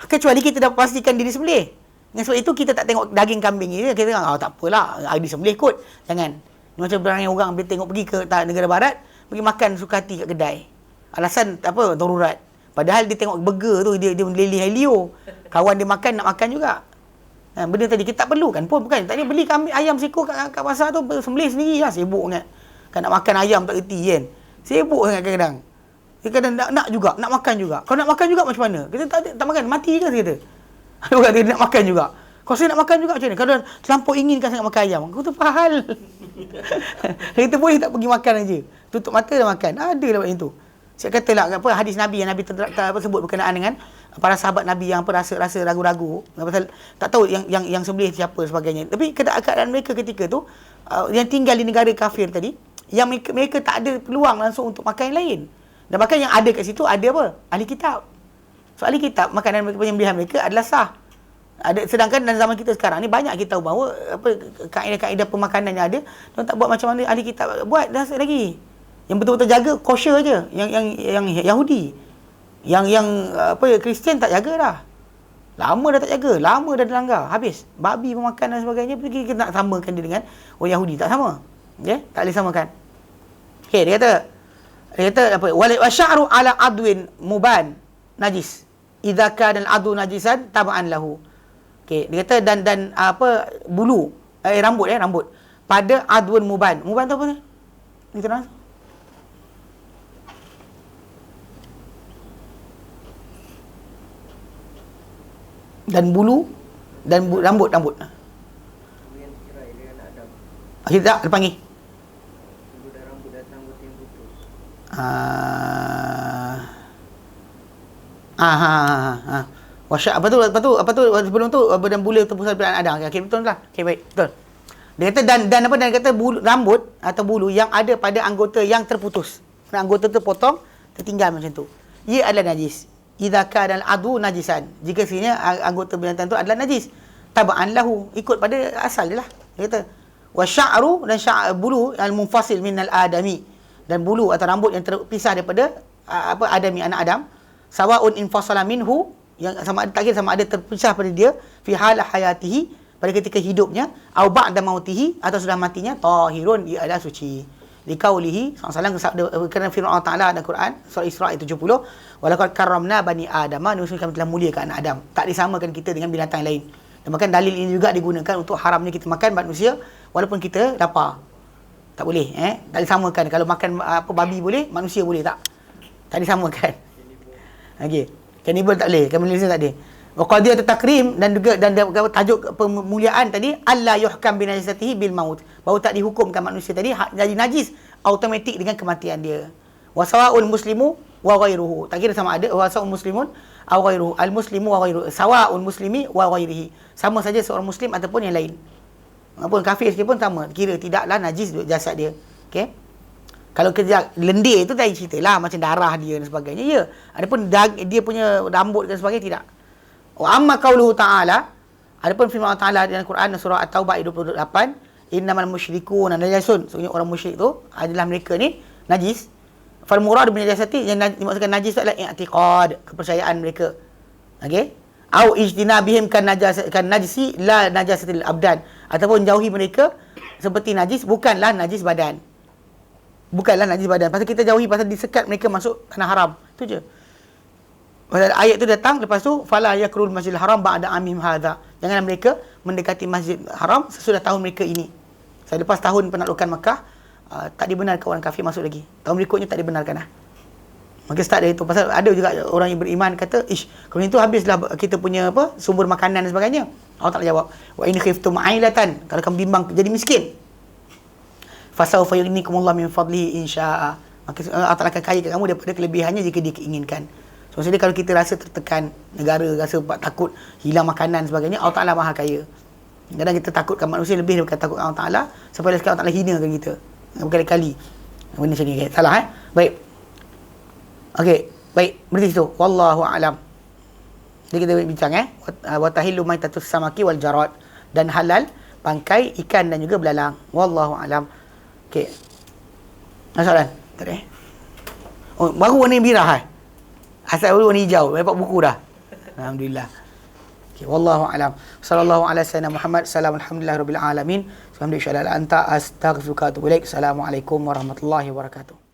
kecuali kita dah pastikan dia disembelih. Dengan sebab itu kita tak tengok daging kambing ni, kita kata tak apalah, disembelih kot. Jangan. Macam barang yang orang bila tengok pergi ke negara barat, pergi makan suka hati kat kedai. Alasan apa? Darurat. Padahal dia tengok burger tu, dia meleleh liur. Kawan dia makan, nak makan juga. Benda tadi kita tak perlu kan pun, bukan. Tak ni beli kambing ayam seko kat pasar tu, sembelih sendiri lah, sibuk sangat. Kan nak makan ayam tak reti kan. Sibuk sangat kadang-kadang. Dia kadang nak juga, nak makan juga. Kalau nak makan juga macam mana? Kita tak makan, mati ke saya kata. Bukan, dia nak makan juga. Kalau saya nak makan juga macam mana? Kalau terlampau inginkan sangat makan ayam, aku tu pahal. Kita boleh tak pergi makan aja. Tutup mata dah makan. Ada lah macam tu. Saya katalah apa hadis Nabi yang Nabi sebut berkenaan dengan para sahabat Nabi yang apa rasa ragu-ragu pasal tak tahu yang sembelih siapa sebagainya. Tapi keadaan mereka ketika tu yang tinggal di negara kafir tadi, yang mereka tak ada peluang langsung untuk makan yang lain. Dan bahkan yang ada kat situ ada apa? Ahli kitab. So ahli kitab, makanan mereka, penyembelihan mereka adalah sah. Sedangkan dalam zaman kita sekarang ni banyak kita tahu bahawa apa kaedah-kaedah pemakanan yang ada, dia tak buat macam mana ahli kitab buat dah lagi. Yang betul-betul jaga kosher aja, yang Yahudi. Yang apa Kristian tak jaga dah. Lama dah tak jaga, lama dah dilanggar, habis. Babi pemakan dan sebagainya, pergi kita nak samakan dia dengan orang Yahudi, tak sama. Okay? Tak boleh samakan. Okey, dia kata apa? Wa sya'ru ala adwin muban najis. Idza kana al-adu najisan tab'an lahu. Okey, dia kata dan apa bulu rambut pada adwun muban. Muban tu apa ni? Kita nak dan bulu dan rambut. Kita tak panggil. Bulu dan rambut dan rambut yang putus. Apa tu sebelum tu dan bulu terpusat pada Adam. Okey, betul lah. Okey, baik. Betul. Dia kata dan apa, dan kata bulu, rambut atau bulu yang ada pada anggota yang terputus. Anggota terpotong, tertinggal macam tu. Ia adalah najis. Idza kana al-adu najisan, jika sekiranya anggota binatang tu adalah najis, tab'an lahu, ikut pada asal dia lah. Dia kata wa sya'ru, dan bulu al-munfasil min al-adami, dan bulu atau rambut yang terpisah daripada apa adami, anak Adam, sawa'un infasala minhu, yang sama ada terpisah pada dia fi hal hayatihi, pada ketika hidupnya, au ba'da mautihi, atau sudah matinya, tahirun, ia adalah suci. Liqaulihi sallallahu alaihi kerana firman Allah Taala dalam Quran surah Isra ayat 70, walaqad karramna bani Adam, manusia kami telah muliakan anak Adam. Tak disamakan kita dengan binatang lain. Dan bahkan dalil ini juga digunakan untuk haramnya kita makan manusia walaupun kita lapar. Tak boleh, tak disamakan. Kalau makan apa babi boleh, manusia boleh tak? Tak disamakan. Okey. Cannibal tak boleh, Malaysia tak boleh. Wa qadiyatu takrim, dan juga dan tajuk pemuliaan tadi, alla yuhkam bi najasatihi bil maut, bahawa tak dihukumkan manusia tadi jadi najis automatik dengan kematian dia. Wa sawa'ul muslimu wa ghairuhu, tak kira sama ada wa sawa'ul muslimun aw ghairuhu, al muslimu wa ghairuhu, sawa'ul muslimi wa ghairihi, sama saja seorang muslim ataupun yang lain. Apapun kafir sikit pun sama, kira tidaklah najis jasad dia. Okey. Kalau kerja lendir itu tadi ceritalah macam darah dia dan sebagainya, ya. Adapun dia punya rambut dan sebagainya tidak. Wa amma qauluhu ta'ala, adapun firman Allah Taala dalam Quran surah At-Taubah ayat 28, innamal musyrikuuna najasun, sebenarnya orang musyrik tu adalah mereka ni najis. Fal murad bin najasati, yang dimaksudkan najis adalah i'tiqad, kepercayaan mereka. Okey? Au ijtinabihim kan najisi la najasatil abdan, ataupun jauhi mereka seperti najis, bukanlah najis badan. Pasal kita jauhi pasal disekat mereka masuk tanah haram. Itu je. ayat tu datang, lepas tu fala yakrul masjidil haram ba'da amim hadha. Jangan mereka mendekati masjid haram sesudah tahun mereka ini. Selepas tahun penaklukan Makkah, tak dibenarkan orang kafir masuk lagi. Tahun berikutnya tak dibenarkan lah. Maka start dari itu. Pasal ada juga orang yang beriman kata, kalau itu habislah kita punya sumber makanan dan sebagainya. Allah Ta'ala jawab, wa in khiftum ailatan, kalau kamu bimbang jadi miskin, fasawfa yughnikumullahu min fadlihi insya'a. Maka Allah Ta'ala akan kaya kamu daripada kelebihannya jika dia keinginkan. So, maksudnya kalau kita rasa tertekan, negara rasa takut hilang makanan dan sebagainya, Allah Ta'ala maha kaya. Kadang kita takutkan manusia lebih daripada takut Allah Ta'ala, sampai sekarang Allah Ta'ala hinakan kita berkali-kali. Benda macam ni, salah baik. Okey, baik, berhenti situ. Wallahu a'lam. Jadi kita bincang wa tahillu maitatus samaki wal jarad, dan halal bangkai ikan dan juga belalang. Wallahu a'lam. Okey. Ada soalan? Tak ada. Oh, baru warna birah Asal dulu warna hijau, dapat buku dah. Alhamdulillah. Okey, wallahu a'lam. Sallallahu ala sayyidina Muhammad. Alhamdulillahirabbil alamin. Alhamdulillah anta astaghfiruka wa atubu ilaik. Assalamualaikum warahmatullahi wabarakatuh.